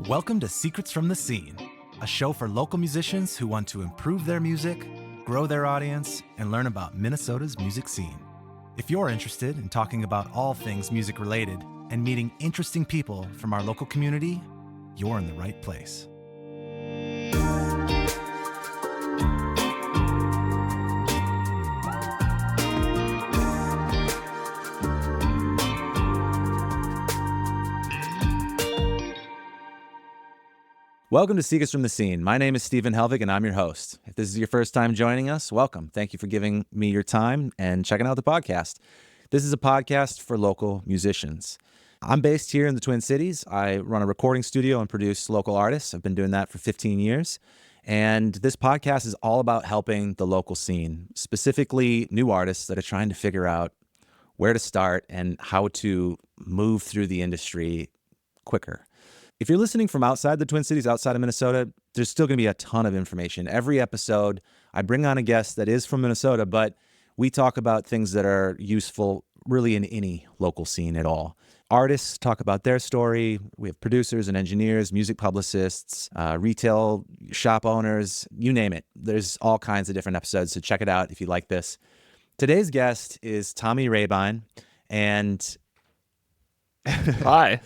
Welcome to Secrets from the Scene, a show for local musicians who want to improve their music, grow their audience, and learn about Minnesota's music scene. If you're interested in talking about all things music related and meeting interesting people from our local community, you're in the right place. Welcome to Secrets from the Scene. My name is Stephen Helvig, and I'm your host. If this is your first time joining us, welcome. Thank you for giving me your time and checking out the podcast. This is a podcast for local musicians. I'm based here in the Twin Cities. I run a recording studio and produce local artists. I've been doing that for 15 years. And this podcast is all about helping the local scene, specifically new artists that are trying to figure out where to start and how to move through the industry quicker. If you're listening from outside the Twin Cities, outside of Minnesota, there's still going to be a ton of information. Every episode, I bring on a guest that is from Minnesota, but we talk about things that are useful really in any local scene at all. Artists talk about their story. We have producers and engineers, music publicists, retail shop owners, you name it. There's all kinds of different episodes, so check it out if you like this. Today's guest is Tommy Rehbein, and Hi.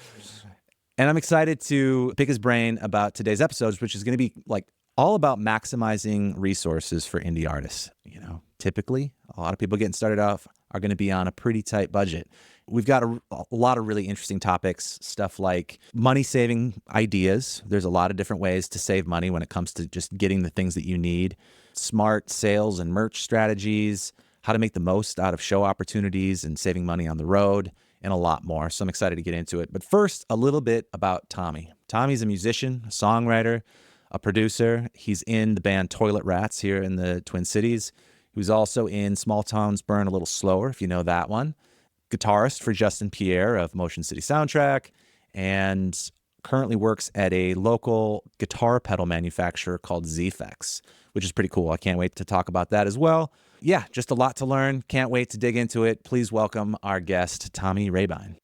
And I'm excited to pick his brain about today's episodes, which is going to be like all about maximizing resources for indie artists. You know, typically a lot of people getting started off are going to be on a pretty tight budget. We've got a lot of really interesting topics, stuff like money saving ideas. There's a lot of different ways to save money when it comes to just getting the things that you need, smart sales and merch strategies, how to make the most out of show opportunities and saving money on the road, and a lot more. So I'm excited to get into it. But first, a little bit about Tommy. Tommy's a musician, a songwriter, a producer. He's in the band Toilet Rats here in the Twin Cities. He was also in Small Towns Burn a Little Slower, if you know that one. Guitarist for Justin Pierre of Motion City Soundtrack, and currently works at a local guitar pedal manufacturer called Zfx, which is pretty cool. I can't wait to talk about that as well. Yeah, just a lot to learn. Can't wait to dig into it. Please welcome our guest, Tommy Rehbein.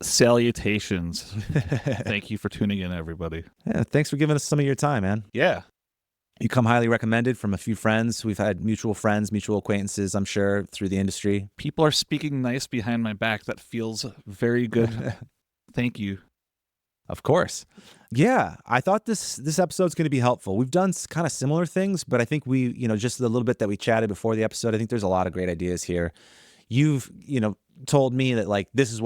Salutations. Thank you for tuning in, everybody. Yeah, thanks for giving us some of your time, man. Yeah. You come highly recommended from a few friends. We've had mutual friends, mutual acquaintances, I'm sure, through the industry. People are speaking nice behind my back. That feels very good. Thank you. Of course. Yeah, I thought this episode's going to be helpful. We've done kind of similar things, but I think we, just the little bit that we chatted before the episode, I think there's a lot of great ideas here. You've, told me that like this is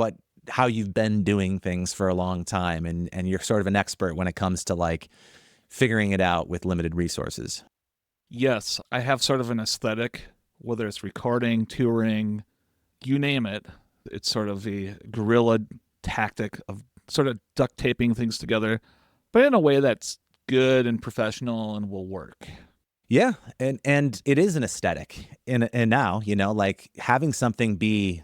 how you've been doing things for a long time, and you're sort of an expert when it comes to like figuring it out with limited resources. Yes, I have sort of an aesthetic, whether it's recording, touring, you name it. It's sort of a guerrilla tactic of sort of duct taping things together, but in a way that's good and professional and will work. Yeah, and it is an aesthetic. And now, like having something be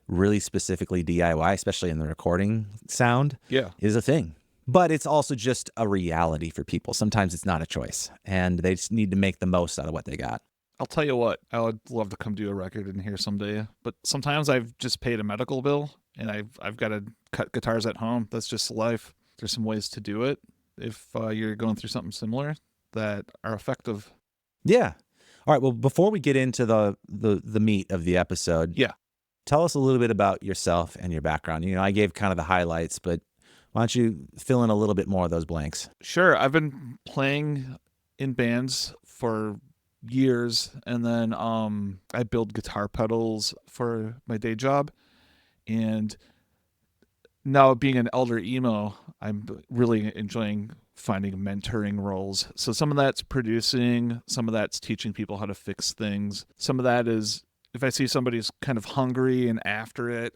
really specifically DIY, especially in the recording sound, is a thing. But it's also just a reality for people. Sometimes it's not a choice, and they just need to make the most out of what they got. I'll tell you what, I would love to come do a record in here someday, but sometimes I've just paid a medical bill, and I've got to cut guitars at home. That's just life. There's some ways to do it if you're going through something similar that are effective. Yeah. All right, well, before we get into the meat of the episode, tell us a little bit about yourself and your background. I gave kind of the highlights, but why don't you fill in a little bit more of those blanks? Sure. I've been playing in bands for years, and then I build guitar pedals for my day job. And now being an elder emo, I'm really enjoying finding mentoring roles. So some of that's producing, some of that's teaching people how to fix things. Some of that is if I see somebody's kind of hungry and after it,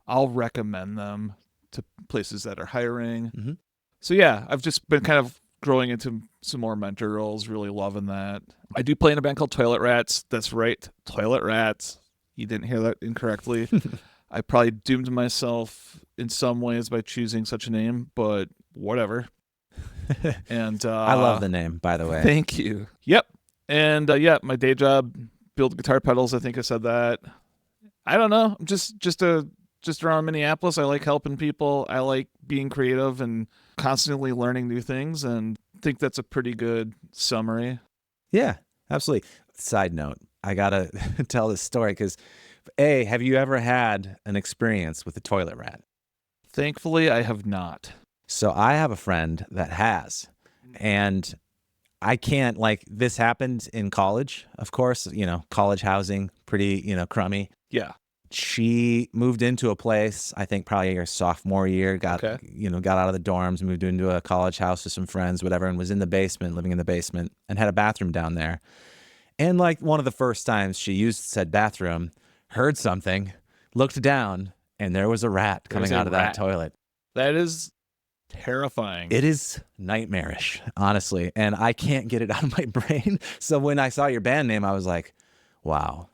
I'll recommend them to places that are hiring. Mm-hmm. So yeah, I've just been kind of growing into some more mentor roles, really loving that. I do play in a band called Toilet Rats. That's right, Toilet Rats. You didn't hear that incorrectly. I probably doomed myself in some ways by choosing such a name, but whatever. And I love the name, by the way. thank you. Yep. And yeah, my day job, build guitar pedals. I think I said that. I don't know. I'm just around Minneapolis. I like helping people. I like being creative and constantly learning new things, and think that's a pretty good summary. Yeah, absolutely. Side note, I gotta tell this story because, A, have you ever had an experience with a toilet rat? Thankfully, I have not. So I have a friend that has, and I can't, like, this happened in college, of course, college housing, pretty, crummy. Yeah. She moved into a place, I think probably her sophomore year, got Okay. got out of the dorms, moved into a college house with some friends, whatever, and was in the basement, living in the basement, and had a bathroom down there. And like one of the first times she used said bathroom, heard something, looked down, and there was a rat coming out of that toilet. That is terrifying. It is nightmarish, honestly, and I can't get it out of my brain. So when I saw your band name, I was like, wow.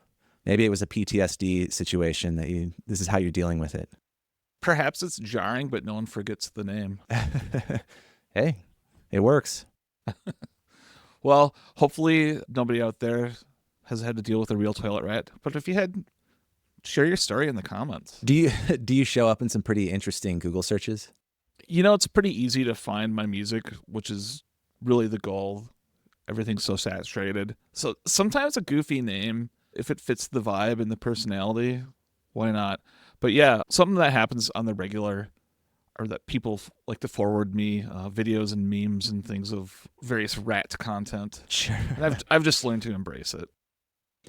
Maybe it was a PTSD situation that this is how you're dealing with it. Perhaps it's jarring, but no one forgets the name. Hey, it works. Well, hopefully nobody out there has had to deal with a real toilet rat. But if you had, share your story in the comments. Do you show up in some pretty interesting Google searches? It's pretty easy to find my music, which is really the goal. Everything's so saturated. So sometimes a goofy name, if it fits the vibe and the personality, why not? But yeah, something that happens on the regular, or that people like to forward me videos and memes and things of various rat content. Sure. And I've just learned to embrace it.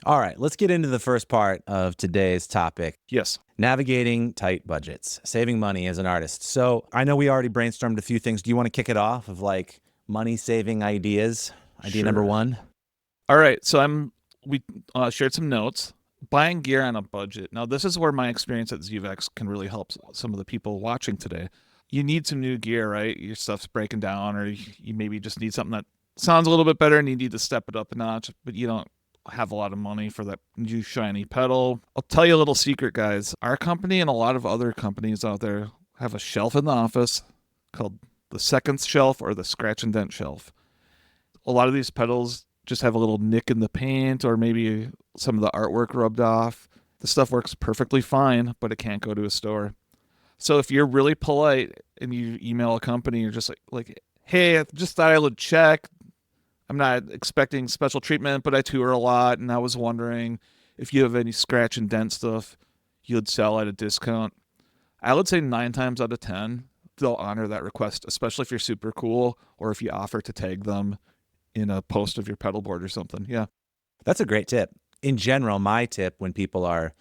All right, let's get into the first part of today's topic. Yes. Navigating tight budgets, saving money as an artist. So I know we already brainstormed a few things. Do you want to kick it off of like money saving ideas? Idea number one. All right. So we shared some notes. Buying gear on a budget. Now, this is where my experience at ZVEX can really help some of the people watching today. You need some new gear, right? Your stuff's breaking down, or you maybe just need something that sounds a little bit better and you need to step it up a notch, but you don't have a lot of money for that new shiny pedal. I'll tell you a little secret, guys. Our company and a lot of other companies out there have a shelf in the office called the second shelf or the scratch-and-dent shelf. A lot of these pedals just have a little nick in the paint or maybe some of the artwork rubbed off. The stuff works perfectly fine, but it can't go to a store. So if you're really polite and you email a company, you're just like, hey, I just thought I would check. I'm not expecting special treatment, but I tour a lot, and I was wondering if you have any scratch and dent stuff you'd sell at a discount. I would say 9 times out of 10, they'll honor that request, especially if you're super cool or if you offer to tag them in a post of your pedal board or something. Yeah. That's a great tip. In general, my tip when people are,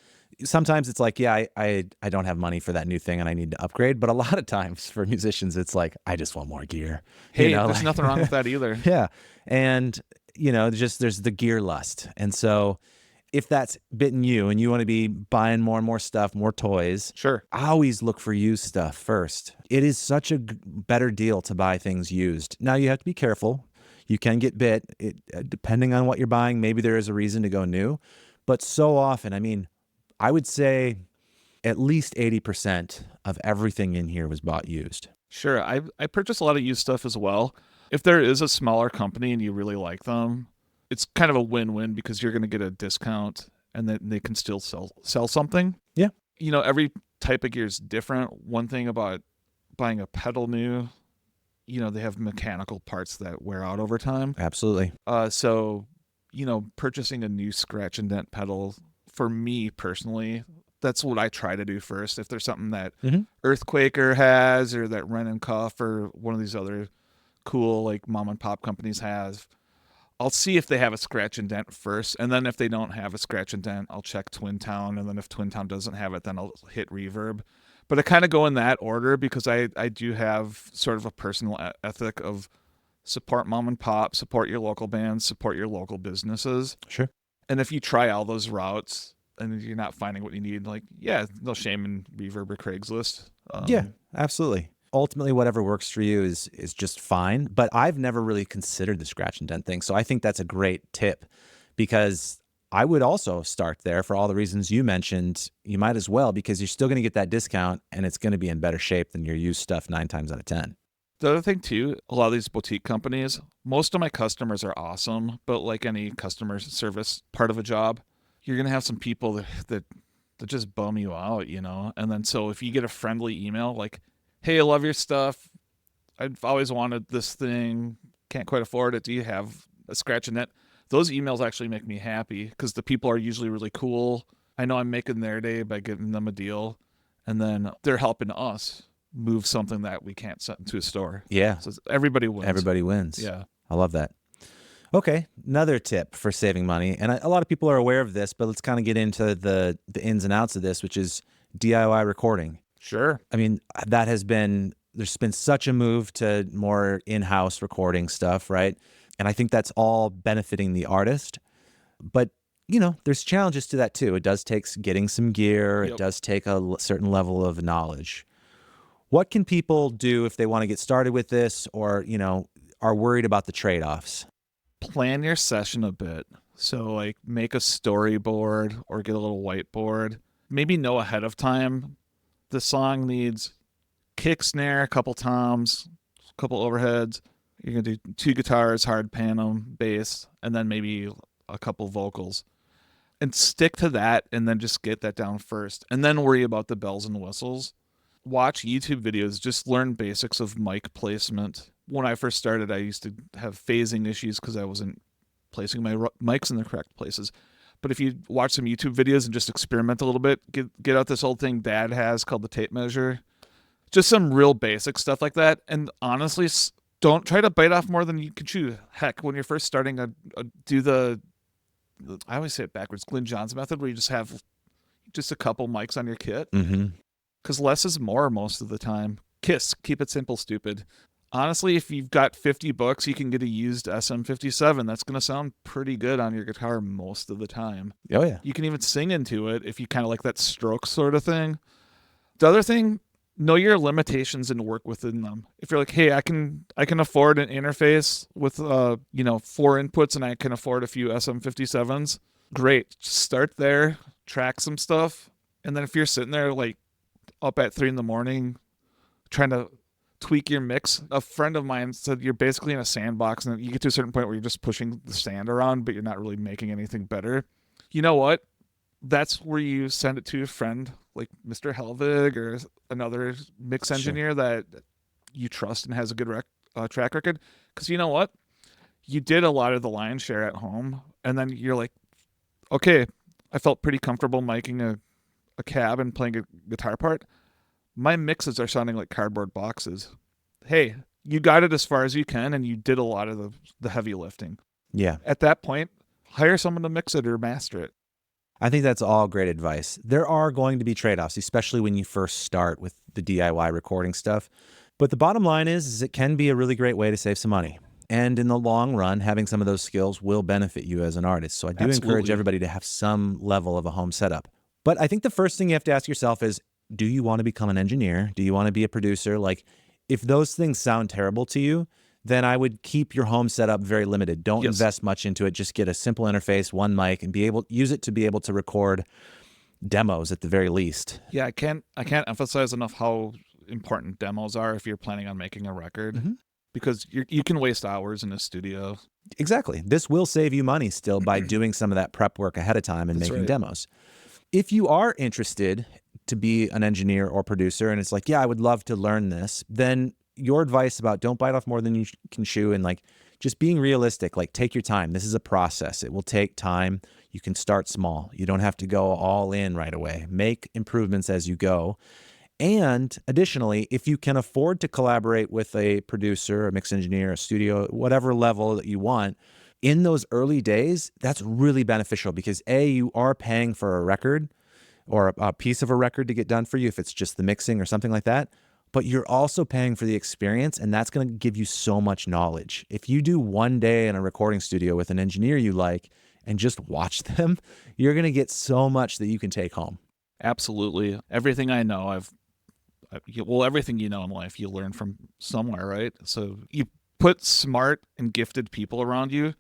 sometimes it's like, yeah, I don't have money for that new thing and I need to upgrade. But a lot of times for musicians, it's like, I just want more gear. Hey, there's nothing wrong with that either. Yeah. And, there's the gear lust. And so if that's bitten you and you want to be buying more and more stuff, more toys, sure, always look for used stuff first. It is such a better deal to buy things used. Now you have to be careful. You can get bit. Depending on what you're buying, maybe there is a reason to go new. But so often, I would say at least 80% of everything in here was bought used. Sure. I purchase a lot of used stuff as well. If there is a smaller company and you really like them, it's kind of a win-win because you're going to get a discount and then they can still sell something. Yeah. Every type of gear is different. One thing about buying a pedal new, they have mechanical parts that wear out over time. Absolutely. So, purchasing a new scratch and dent pedal, for me personally, that's what I try to do first. If there's something that Earthquaker has or that Ren and Cuff or one of these other cool like mom and pop companies have, I'll see if they have a scratch and dent first. And then if they don't have a scratch and dent, I'll check Twin Town. And then if Twin Town doesn't have it, then I'll hit Reverb. But I kind of go in that order because I do have sort of a personal ethic of support mom and pop, support your local bands, support your local businesses. Sure. And if you try all those routes and you're not finding what you need, no shame in Reverb or Craigslist. Yeah, absolutely. Ultimately, whatever works for you is just fine. But I've never really considered the scratch and dent thing. So I think that's a great tip, because I would also start there for all the reasons you mentioned. You might as well, because you're still going to get that discount and it's going to be in better shape than your used stuff 9 times out of 10. The other thing too, a lot of these boutique companies, most of my customers are awesome, but like any customer service part of a job, you're gonna have some people that just bum you out, you know. And then so if you get a friendly email like, "Hey, I love your stuff. I've always wanted this thing. Can't quite afford it. Do you have a scratch and dent?" Those emails actually make me happy because the people are usually really cool. I know I'm making their day by giving them a deal, and then they're helping us move something that we can't send to a store. Yeah. So everybody wins. Everybody wins. Yeah. I love that. Okay, another tip for saving money, and a lot of people are aware of this, but let's kind of get into the ins and outs of this, which is DIY recording. Sure. I mean, there's been such a move to more in-house recording stuff, right? And I think that's all benefiting the artist. But, you know, there's challenges to that too. It does take getting some gear. Yep. It does take a certain level of knowledge. What can people do if they want to get started with this, or, you know, are worried about the trade-offs? Plan your session a bit. So like make a storyboard or get a little whiteboard. Maybe know ahead of time the song needs kick, snare, a couple toms, a couple overheads. You're going to do 2 guitars, hard pan 'em, bass, and then maybe a couple vocals. And stick to that, and then just get that down first. And then worry about the bells and whistles. Watch YouTube videos. Just learn basics of mic placement. When I first started, I used to have phasing issues because I wasn't placing my mics in the correct places. But if you watch some YouTube videos and just experiment a little bit, get out this old thing Dad has called the tape measure. Just some real basic stuff like that. And honestly, don't try to bite off more than you can chew. Heck, when you're first starting, I always say it backwards, Glyn John's method, where you just have just a couple mics on your kit. Mm-hmm. Because less is more most of the time. KISS, keep it simple, stupid. Honestly, if you've got $50, you can get a used SM57. That's going to sound pretty good on your guitar most of the time. Oh, yeah. You can even sing into it if you kind of like that stroke sort of thing. The other thing, know your limitations and work within them. If you're like, hey, I can afford an interface with 4 inputs and I can afford a few SM57s, great. Just start there, track some stuff, and then if you're sitting there like up at 3 a.m. trying to tweak your mix, a friend of mine said you're basically in a sandbox and you get to a certain point where you're just pushing the sand around, but you're not really making anything better. You know what? That's where you send it to a friend like Mr. Helvig or another mix engineer that you trust and has a good track record. Because you know what? You did a lot of the lion's share at home, and then you're like, okay, I felt pretty comfortable miking a cab and playing a guitar part. My mixes are sounding like cardboard boxes. Hey, you got it as far as you can, and you did a lot of the heavy lifting. Yeah. At that point, hire someone to mix it or master it. I think that's all great advice. There are going to be trade-offs, especially when you first start with the DIY recording stuff. But the bottom line is it can be a really great way to save some money. And in the long run, having some of those skills will benefit you as an artist. So I do encourage everybody to have some level of a home setup. But I think the first thing you have to ask yourself is, do you want to become an engineer? Do you want to be a producer? Like, if those things sound terrible to you, then I would keep your home setup very limited. Don't invest much into it. Just get a simple interface, one mic, and use it to be able to record demos at the very least. Yeah, I can't emphasize enough how important demos are if you're planning on making a record, because you can waste hours in a studio. Exactly. This will save you money still by doing some of that prep work ahead of time and making demos. If you are interested to be an engineer or producer and it's like, yeah, I would love to learn this, then your advice about don't bite off more than you can chew and like just being realistic, like take your time. This is a process. It will take time. You can start small. You don't have to go all in right away. Make improvements as you go. And additionally, if you can afford to collaborate with a producer, a mix engineer, a studio, whatever level that you want, in those early days, that's really beneficial because you are paying for a record or a piece of a record to get done for you if it's just the mixing or something like that. But you're also paying for the experience, and that's going to give you so much knowledge. If you do one day in a recording studio with an engineer you like and just watch them, you're going to get so much that you can take home. Absolutely. Everything I know, well, everything you know in life you learn from somewhere, right? So you put smart and gifted people around you,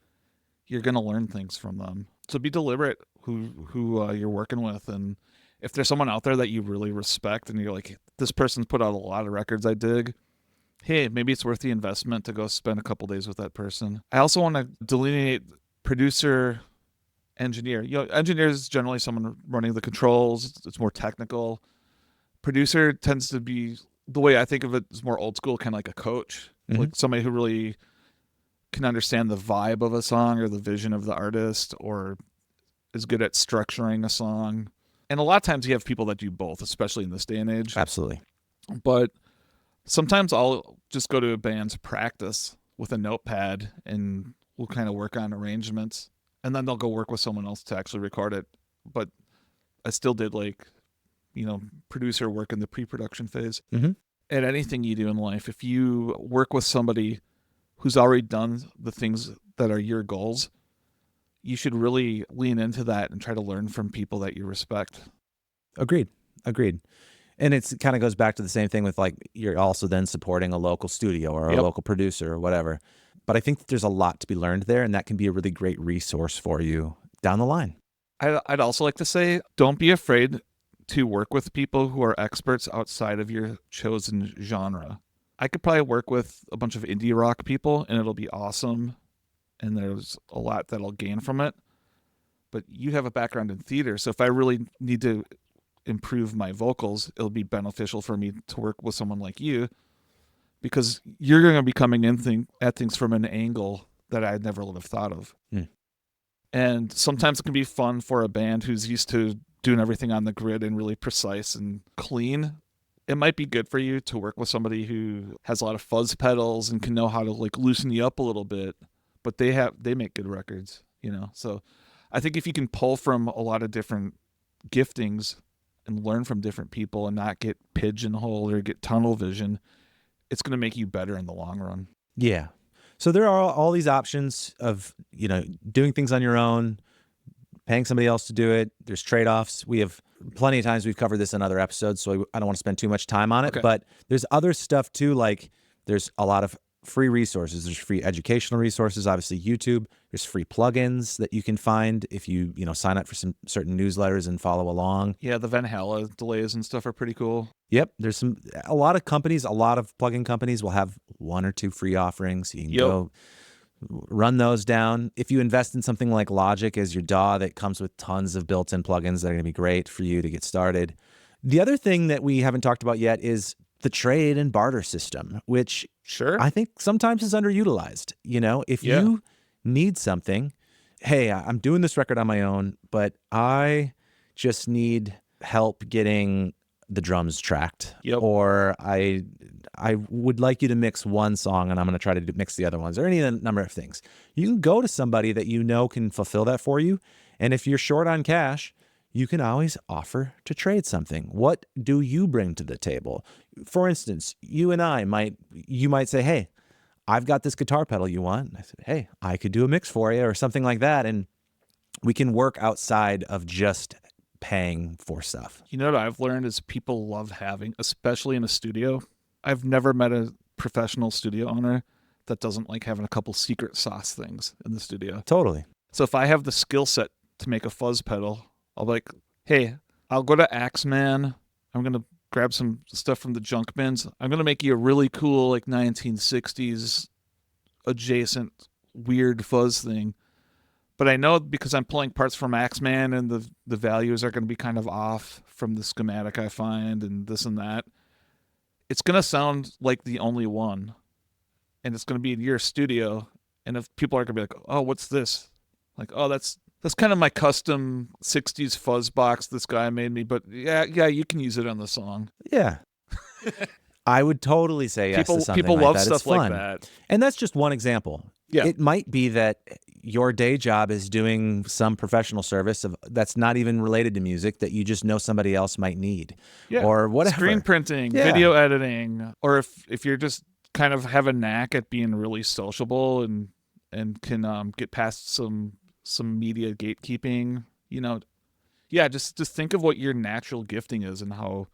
you're going to learn things from them. So be deliberate who you're working with, and if there's someone out there that you really respect and you're like, this person's put out a lot of records I dig, hey, maybe it's worth the investment to go spend a couple days with that person. I also want to delineate producer, engineer. Engineer is generally someone running the controls. It's more technical. Producer tends to be, the way I think of it, is more old school, kind of like a coach, like somebody who really can understand the vibe of a song or the vision of the artist, or is good at structuring a song. And a lot of times you have people that do both, especially in this day and age. Absolutely. But sometimes I'll just go to a band's practice with a notepad and we'll kind of work on arrangements, and then they'll go work with someone else to actually record it. But I still did, like, producer work in the pre-production phase. Mm-hmm. At anything you do in life, if you work with somebody who's already done the things that are your goals, you should really lean into that and try to learn from people that you respect. Agreed. And it kind of goes back to the same thing with, like, you're also then supporting a local studio or a local producer or whatever. But I think that there's a lot to be learned there, and that can be a really great resource for you down the line. I'd also like to say, don't be afraid to work with people who are experts outside of your chosen genre. I could probably work with a bunch of indie rock people and it'll be awesome, and there's a lot that I'll gain from it. But you have a background in theater, so if I really need to improve my vocals, it'll be beneficial for me to work with someone like you, because you're going to be coming in at things from an angle that I never would have thought of. And sometimes it can be fun for a band who's used to doing everything on the grid and really precise and clean. It might be good for you to work with somebody who has a lot of fuzz pedals and can know how to, like, loosen you up a little bit, but they make good records, So I think if you can pull from a lot of different giftings and learn from different people and not get pigeonholed or get tunnel vision, it's going to make you better in the long run. Yeah. So there are all these options of, doing things on your own, paying somebody else to do it. There's trade-offs. We have plenty of times we've covered this in other episodes, so I don't want to spend too much time on it. Okay. But there's other stuff too, like there's a lot of free resources. There's free educational resources, obviously YouTube. There's free plugins that you can find if you, sign up for some certain newsletters and follow along. Yeah, the Van Halen delays and stuff are pretty cool. Yep. There's a lot of plugin companies will have one or two free offerings. You can go run those down. If you invest in something like Logic as your DAW, that comes with tons of built-in plugins that are going to be great for you to get started. The other thing that we haven't talked about yet is the trade and barter system, which I think sometimes is underutilized. If you need something, hey, I'm doing this record on my own, but I just need help getting the drums tracked, or I would like you to mix one song and I'm going to try to mix the other ones, or any number of things. You can go to somebody that can fulfill that for you. And if you're short on cash, you can always offer to trade something. What do you bring to the table? For instance, you might say, hey, I've got this guitar pedal you want. And I said, hey, I could do a mix for you, or something like that. And we can work outside of just paying for stuff. You know what I've learned is people love having, especially in a studio. I've never met a professional studio owner that doesn't like having a couple secret sauce things in the studio. Totally. So if I have the skill set to make a fuzz pedal, I'll be like, hey, I'll go to Axeman. I'm going to grab some stuff from the junk bins. I'm going to make you a really cool, like, 1960s adjacent weird fuzz thing. But I know, because I'm pulling parts from Axeman and the values are going to be kind of off from the schematic I find and this and that, it's going to sound like the only one. And it's going to be in your studio. And if people are going to be like, oh, what's this? Like, oh, that's kind of my custom 60s fuzz box this guy made me. But yeah, you can use it on the song. Yeah. I would totally say yes to something people like love that. stuff It's fun. like that. And that's just one example. Yeah. It might be that your day job is doing some professional service that's not even related to music that you just know somebody else might need. Yeah. Or whatever. Screen printing, video editing, or if you're just kind of have a knack at being really sociable and can get past some media gatekeeping, just think of what your natural gifting is and how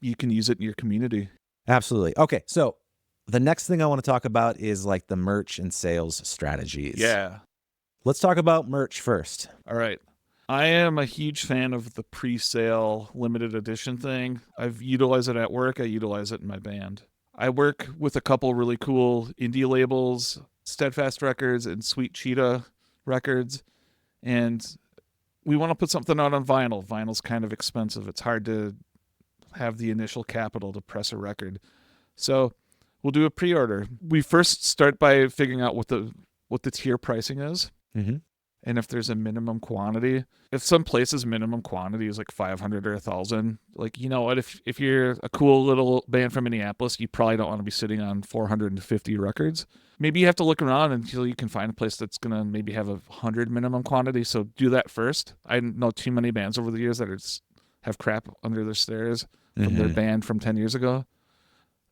you can use it in your community. Absolutely. Okay, so the next thing I want to talk about is like the merch and sales strategies. Yeah. Let's talk about merch first. All right. I am a huge fan of the pre-sale limited edition thing. I've utilized it at work. I utilize it in my band. I work with a couple really cool indie labels, Steadfast Records and Sweet Cheetah Records. And we want to put something out on vinyl. Vinyl's kind of expensive. It's hard to have the initial capital to press a record. So we'll do a pre-order. We first start by figuring out what the tier pricing is. Mm-hmm. And if there's a minimum quantity, if some places minimum quantity is like 500 or 1,000, like, you know what, if you're a cool little band from Minneapolis, you probably don't want to be sitting on 450 records. Maybe you have to look around until you can find a place that's going to maybe have 100 minimum quantity. So do that first. I know too many bands over the years that have crap under their stairs from their band from 10 years ago.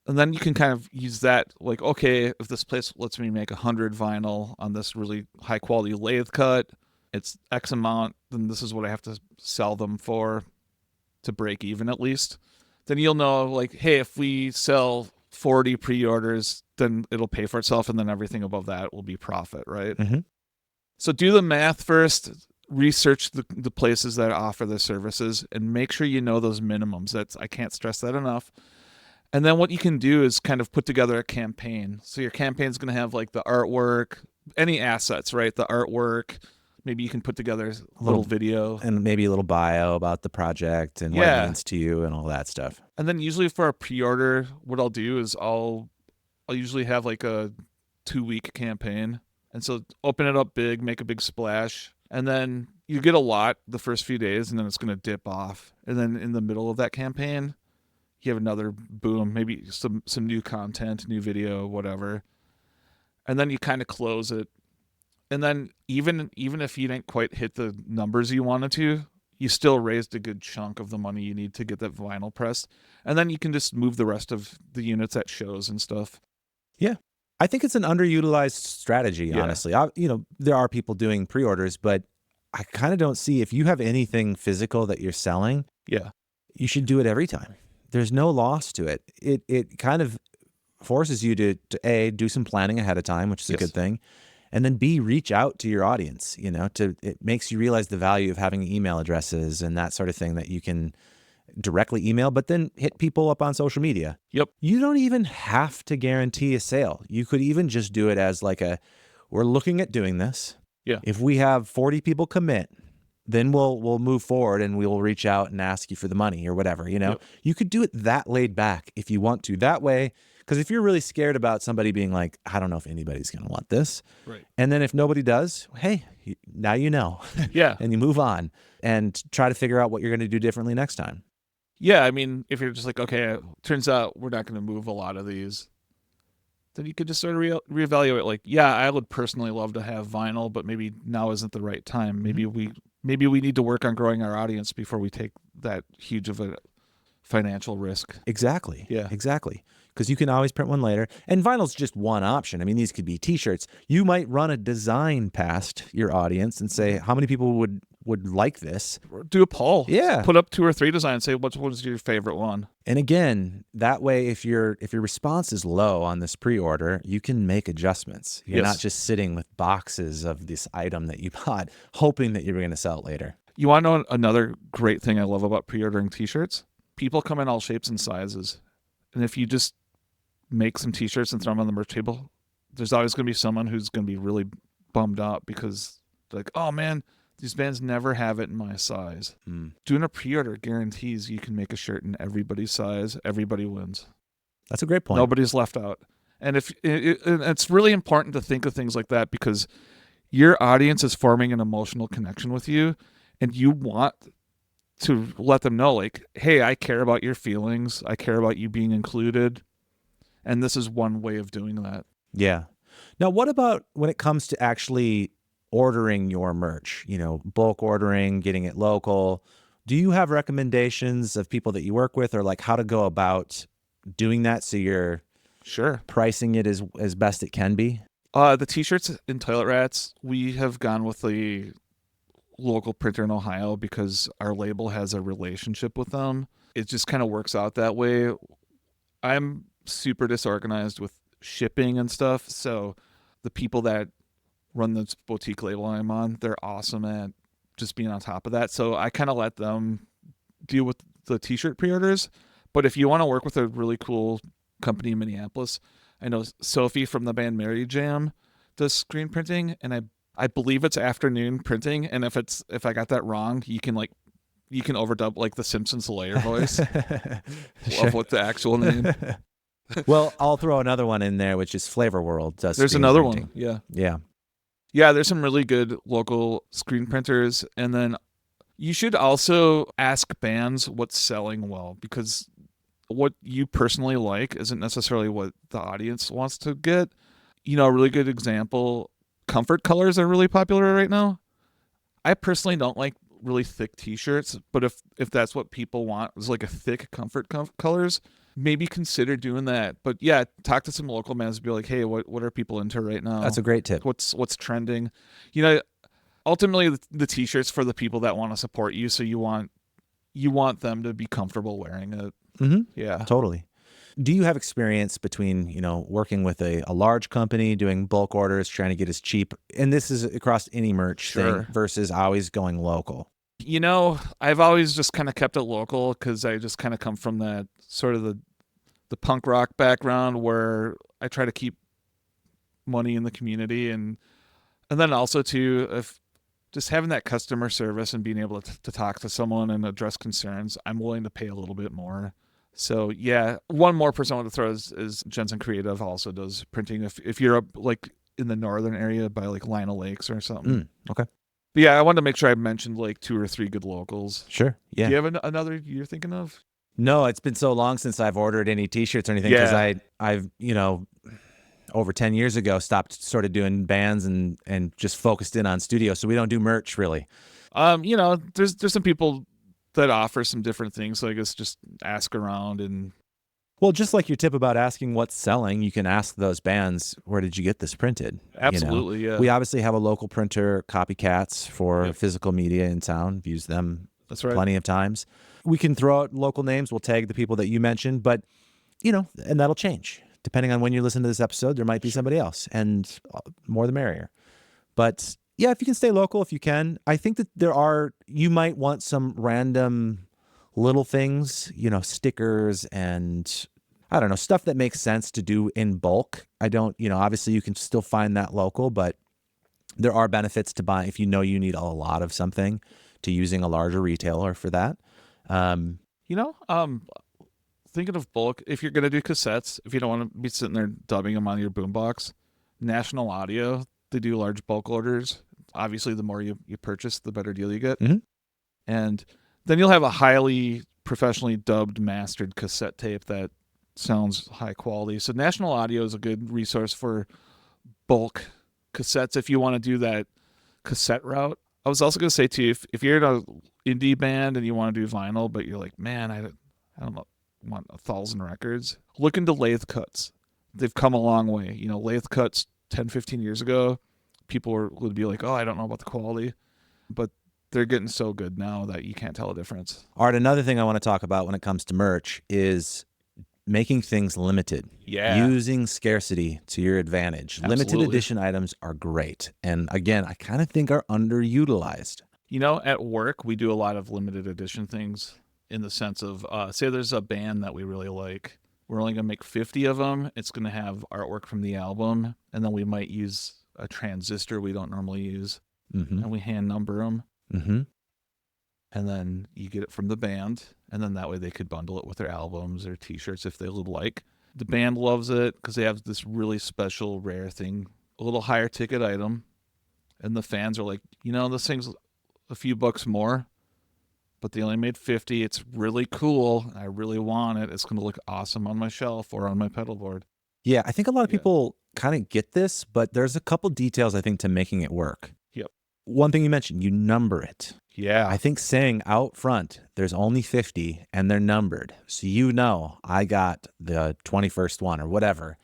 And then you can kind of use that, like, okay, if this place lets me make 100 vinyl on this really high quality lathe cut, it's X amount, then this is what I have to sell them for to break even at least. Then you'll know, like, hey, if we sell 40 pre-orders, then it'll pay for itself, and then everything above that will be profit, right? Mm-hmm. So do the math first, research the places that offer the services, and make sure you know those minimums. I can't stress that enough. And then what you can do is kind of put together a campaign. So your campaign's going to have like the artwork, any assets, right? The artwork. Maybe you can put together a little video. And maybe a little bio about the project and what it means to you and all that stuff. And then usually for a pre-order, what I'll do is I'll usually have like a 2-week campaign. And so open it up big, make a big splash. And then you get a lot the first few days, and then it's going to dip off. And then in the middle of that campaign, you have another boom, maybe some new content, new video, whatever. And then you kind of close it. And then even if you didn't quite hit the numbers you wanted to, you still raised a good chunk of the money you need to get that vinyl pressed. And then you can just move the rest of the units at shows and stuff. Yeah. I think it's an underutilized strategy, honestly. There are people doing pre-orders, but I kind of don't see, if you have anything physical that you're selling, you should do it every time. There's no loss to it. It kind of forces you to A, do some planning ahead of time, which is a good thing. And then B, reach out to your audience, it makes you realize the value of having email addresses and that sort of thing that you can directly email, but then hit people up on social media. Yep. You don't even have to guarantee a sale. You could even just do it as like we're looking at doing this. Yeah. If we have 40 people commit, then we'll move forward and we will reach out and ask you for the money or whatever, Yep. You could do it that laid back if you want to. That way, because if you're really scared about somebody being like, I don't know if anybody's going to want this. Right. And then if nobody does, hey, now you know. Yeah. And you move on and try to figure out what you're going to do differently next time. Yeah, I mean, if you're just like, okay, turns out we're not going to move a lot of these, then you could just sort of reevaluate. Like, yeah, I would personally love to have vinyl, but maybe now isn't the right time. Maybe we need to work on growing our audience before we take that huge of a financial risk. Exactly. Yeah. Exactly. Because you can always print one later. And vinyl's just one option. I mean, these could be T-shirts. You might run a design past your audience and say, how many people would like this? Do a poll. Yeah. Put up 2 or 3 designs. Say, what was your favorite one? And again, that way, if your response is low on this pre-order, you can make adjustments. You're not just sitting with boxes of this item that you bought, hoping that you're going to sell it later. You want to know another great thing I love about pre-ordering T-shirts? People come in all shapes and sizes. And if you just make some T-shirts and throw them on the merch table, there's always going to be someone who's going to be really bummed out because they're like, oh man, these bands never have it in my size. Doing a pre-order guarantees you can make a shirt in everybody's size. Everybody wins. That's a great point. Nobody's left out. And it's really important to think of things like that because your audience is forming an emotional connection with you, and you want to let them know, like, hey, I care about your feelings. I care about you being included. And this is one way of doing that. Yeah. Now, what about when it comes to actually ordering your merch, bulk ordering, getting it local? Do you have recommendations of people that you work with, or like how to go about doing that so you're pricing it as best it can be? The T-shirts in Toilet Rats, we have gone with the local printer in Ohio because our label has a relationship with them. It just kind of works out that way. I'm super disorganized with shipping and stuff, so the people that run this boutique label I'm on, they're awesome at just being on top of that. So I kind of let them deal with the t-shirt pre-orders. But if you want to work with a really cool company in Minneapolis, I know Sophie from the band Mary Jam does screen printing, and I believe it's afternoon printing. And if I got that wrong, you can overdub like the Simpsons layer voice of what the actual name. Well, I'll throw another one in there, which is Flavor World. Does There's screen another printing. one. Yeah. Yeah, there's some really good local screen printers. And then you should also ask bands what's selling well, because what you personally like isn't necessarily what the audience wants to get. A really good example, comfort colors are really popular right now. I personally don't like really thick t-shirts, but if that's what people want, is like a thick comfort colors, maybe consider doing that. But yeah, talk to some local bands and be like, hey, what are people into right now? That's a great tip. What's trending? Ultimately the t-shirts for the people that want to support you, so you want them to be comfortable wearing it. Mm-hmm. Yeah, totally. Do you have experience between, working with a large company, doing bulk orders, trying to get as cheap, and this is across any merch thing, versus always going local? I've always just kind of kept it local, because I just kind of come from that sort of the punk rock background, where I try to keep money in the community, and then also too, if just having that customer service and being able to talk to someone and address concerns, I'm willing to pay a little bit more. So yeah, one more person I want to throw is Jensen Creative also does printing. If you're up like in the northern area by like Lina Lakes or something. Okay. But yeah, I wanted to make sure I mentioned like 2 or 3 good locals. Sure. Yeah. Do you have another you're thinking of? No, it's been so long since I've ordered any t-shirts or anything, because I've over 10 years ago stopped sort of doing bands and just focused in on studio. So we don't do merch really. There's some people that offer some different things. So I guess just ask around. And well, just like your tip about asking what's selling, you can ask those bands, where did you get this printed? Absolutely. Yeah. We obviously have a local printer, Copycats, for physical media in town. I've used them plenty of times. We can throw out local names. We'll tag the people that you mentioned, but and that'll change. Depending on when you listen to this episode, there might be somebody else, and more the merrier. But yeah, if you can stay local, if you can, I think that you might want some random little things, stickers and I don't know, stuff that makes sense to do in bulk. I don't, obviously you can still find that local, but there are benefits to buying if you need a lot of something, to using a larger retailer for that. Thinking of bulk, if you're going to do cassettes, if you don't want to be sitting there dubbing them on your boombox, National Audio, they do large bulk orders. Obviously, the more you purchase, the better deal you get. Mm-hmm. And then you'll have a highly professionally dubbed, mastered cassette tape that sounds high quality. So National Audio is a good resource for bulk cassettes if you want to do that cassette route. I was also going to say, too, if you're in an indie band and you want to do vinyl, but you're like, man, I don't know, want 1,000 records, look into lathe cuts. They've come a long way. Lathe cuts 10, 15 years ago, people would be like, oh, I don't know about the quality, but they're getting so good now that you can't tell a difference. Art, another thing I want to talk about when it comes to merch is making things limited. Yeah. Using scarcity to your advantage. Absolutely. Limited edition items are great. And again, I kind of think are underutilized. At work, we do a lot of limited edition things, in the sense of, say there's a band that we really like. We're only going to make 50 of them. It's going to have artwork from the album. And then we might use a transistor we don't normally use. Mm-hmm. And we hand number them. Mm-hmm. And then you get it from the band. And then that way they could bundle it with their albums or t-shirts if they would like. The band loves it because they have this really special, rare thing, a little higher ticket item. And the fans are like, this thing's a few bucks more, but they only made 50. It's really cool. I really want it. It's going to look awesome on my shelf or on my pedal board. Yeah, I think a lot of people kind of get this, but there's a couple details, I think, to making it work. Yep. One thing you mentioned, you number it. Yeah. I think saying out front, there's only 50 and they're numbered. So I got the 21st one or whatever,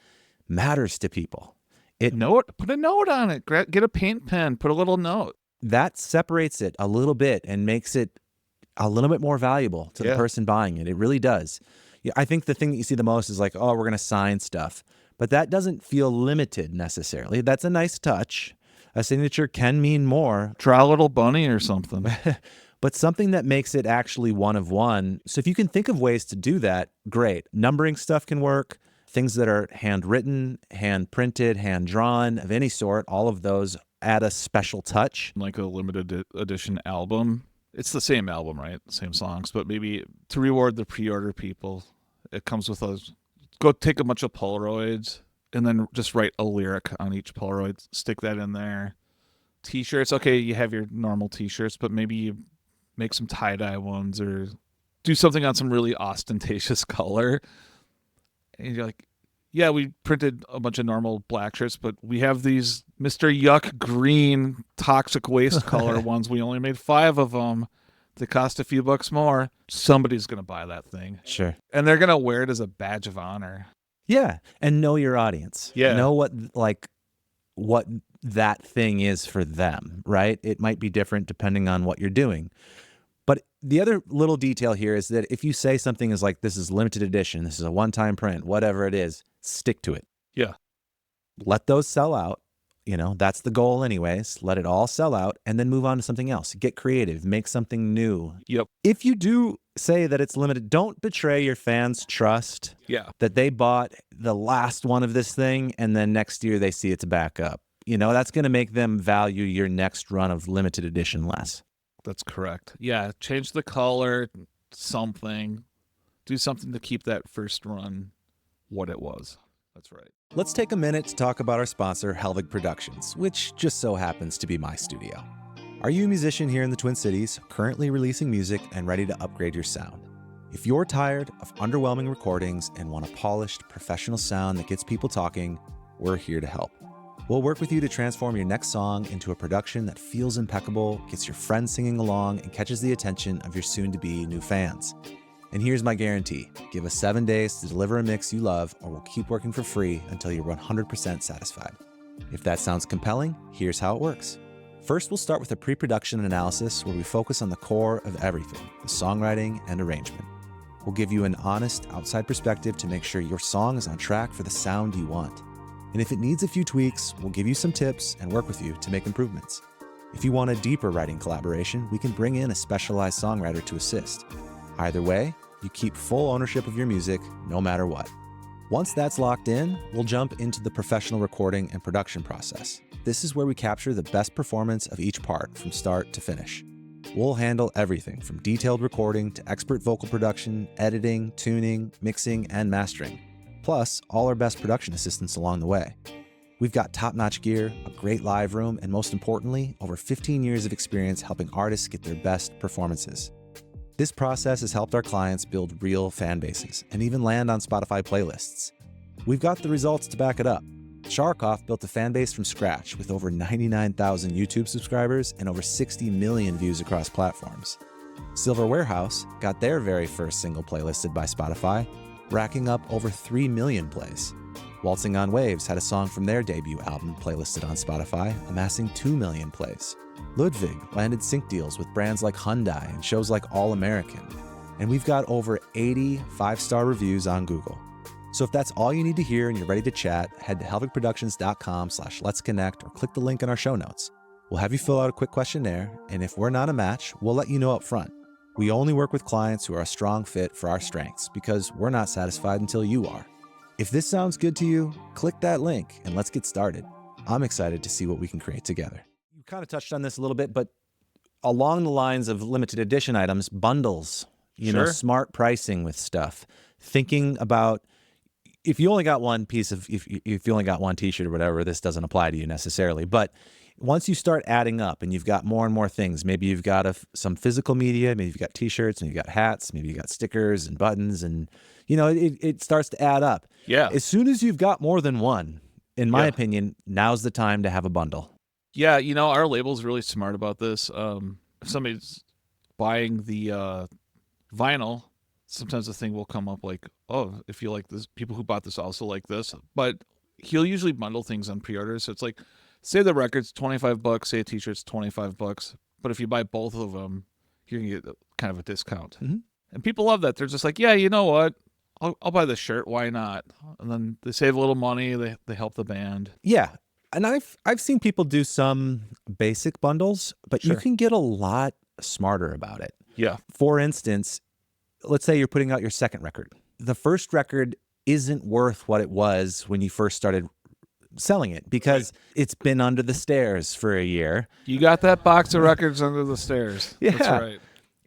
matters to people. Put a note on it. Get a paint pen, put a little note. That separates it a little bit and makes it a little bit more valuable to the person buying it. It really does. Yeah, I think the thing that you see the most is like, oh, we're going to sign stuff. But that doesn't feel limited necessarily. That's a nice touch. A signature can mean more. Draw a little bunny or something. But something that makes it actually one of one. So if you can think of ways to do that, great. Numbering stuff can work. Things that are handwritten, hand printed, hand drawn of any sort, all of those add a special touch. Like a limited edition album. It's the same album, right? Same songs, but maybe to reward the pre-order people, it comes with go take a bunch of Polaroids and then just write a lyric on each Polaroid, stick that in there. T-shirts, okay, you have your normal T-shirts, but maybe you make some tie-dye ones or do something on some really ostentatious color. And you're like, yeah, we printed a bunch of normal black shirts, but we have these Mr. Yuck green toxic waste color ones. We only made 5 of them. They cost a few bucks more. Somebody's going to buy that thing. Sure. And they're going to wear it as a badge of honor. Yeah. And know your audience. Yeah. Know what that thing is for them, right? It might be different depending on what you're doing. But the other little detail here is that if you say something is like, this is limited edition, this is a one-time print, whatever it is, stick to it. Yeah. Let those sell out. That's the goal anyways. Let it all sell out and then move on to something else. Get creative. Make something new. Yep. If you do say that it's limited, don't betray your fans' trust. Yeah. That they bought the last one of this thing and then next year they see it's back up. That's going to make them value your next run of limited edition less. That's correct. Yeah. Change the color, something. Do something to keep that first run what it was. That's right. Let's take a minute to talk about our sponsor, Helvig Productions, which just so happens to be my studio. Are you a musician here in the Twin Cities, currently releasing music and ready to upgrade your sound? If you're tired of underwhelming recordings and want a polished, professional sound that gets people talking, we're here to help. We'll work with you to transform your next song into a production that feels impeccable, gets your friends singing along, and catches the attention of your soon-to-be new fans. And here's my guarantee. Give us 7 days to deliver a mix you love, or we'll keep working for free until you're 100% satisfied. If that sounds compelling, here's how it works. First, we'll start with a pre-production analysis where we focus on the core of everything, the songwriting and arrangement. We'll give you an honest, outside perspective to make sure your song is on track for the sound you want. And if it needs a few tweaks, we'll give you some tips and work with you to make improvements. If you want a deeper writing collaboration, we can bring in a specialized songwriter to assist. Either way, you keep full ownership of your music, no matter what. Once that's locked in, we'll jump into the professional recording and production process. This is where we capture the best performance of each part from start to finish. We'll handle everything from detailed recording to expert vocal production, editing, tuning, mixing, and mastering, plus all our best production assistants along the way. We've got top-notch gear, a great live room, and most importantly, over 15 years of experience helping artists get their best performances. This process has helped our clients build real fan bases and even land on Spotify playlists. We've got the results to back it up. Sharkoff built a fan base from scratch with over 99,000 YouTube subscribers and over 60 million views across platforms. Silver Warehouse got their very first single playlisted by Spotify, racking up over 3 million plays. Waltzing on Waves had a song from their debut album playlisted on Spotify, amassing 2 million plays. Ludwig landed sync deals with brands like Hyundai and shows like All American. And we've got over 80 5-star reviews on Google. So if that's all you need to hear and you're ready to chat, head to helvigproductions.com/let's-connect or click the link in our show notes. We'll have you fill out a quick questionnaire, and if we're not a match, we'll let you know up front. We only work with clients who are a strong fit for our strengths because we're not satisfied until you are. If this sounds good to you, click that link and let's get started. I'm excited to see what we can create together. You kind of touched on this a little bit, but along the lines of limited edition items, bundles, smart pricing with stuff, thinking about if you only got one piece of, if you only got one t-shirt or whatever, this doesn't apply to you necessarily. But once you start adding up and you've got more and more things, maybe you've got some physical media, maybe you've got t-shirts and you've got hats, maybe you've got stickers and buttons and, it starts to add up. Yeah. As soon as you've got more than one, in my opinion, now's the time to have a bundle. Yeah. Our label's really smart about this. If somebody's buying the vinyl, sometimes the thing will come up like, oh, if you like this, people who bought this also like this. But he'll usually bundle things on pre-orders. So it's like, say the record's $25, say a t-shirt's $25. But if you buy both of them, you're going to get kind of a discount. Mhm. And people love that. They're just like, yeah, you know what? I'll buy the shirt. Why not? And then they save a little money. They help the band. Yeah. And I've seen people do some basic bundles, but you Sure. can get a lot smarter about it. Yeah. For instance, let's say you're putting out your second record. The first record isn't worth what it was when you first started selling it because it's been under the stairs for a year. You got that box of records under the stairs. Yeah. That's right.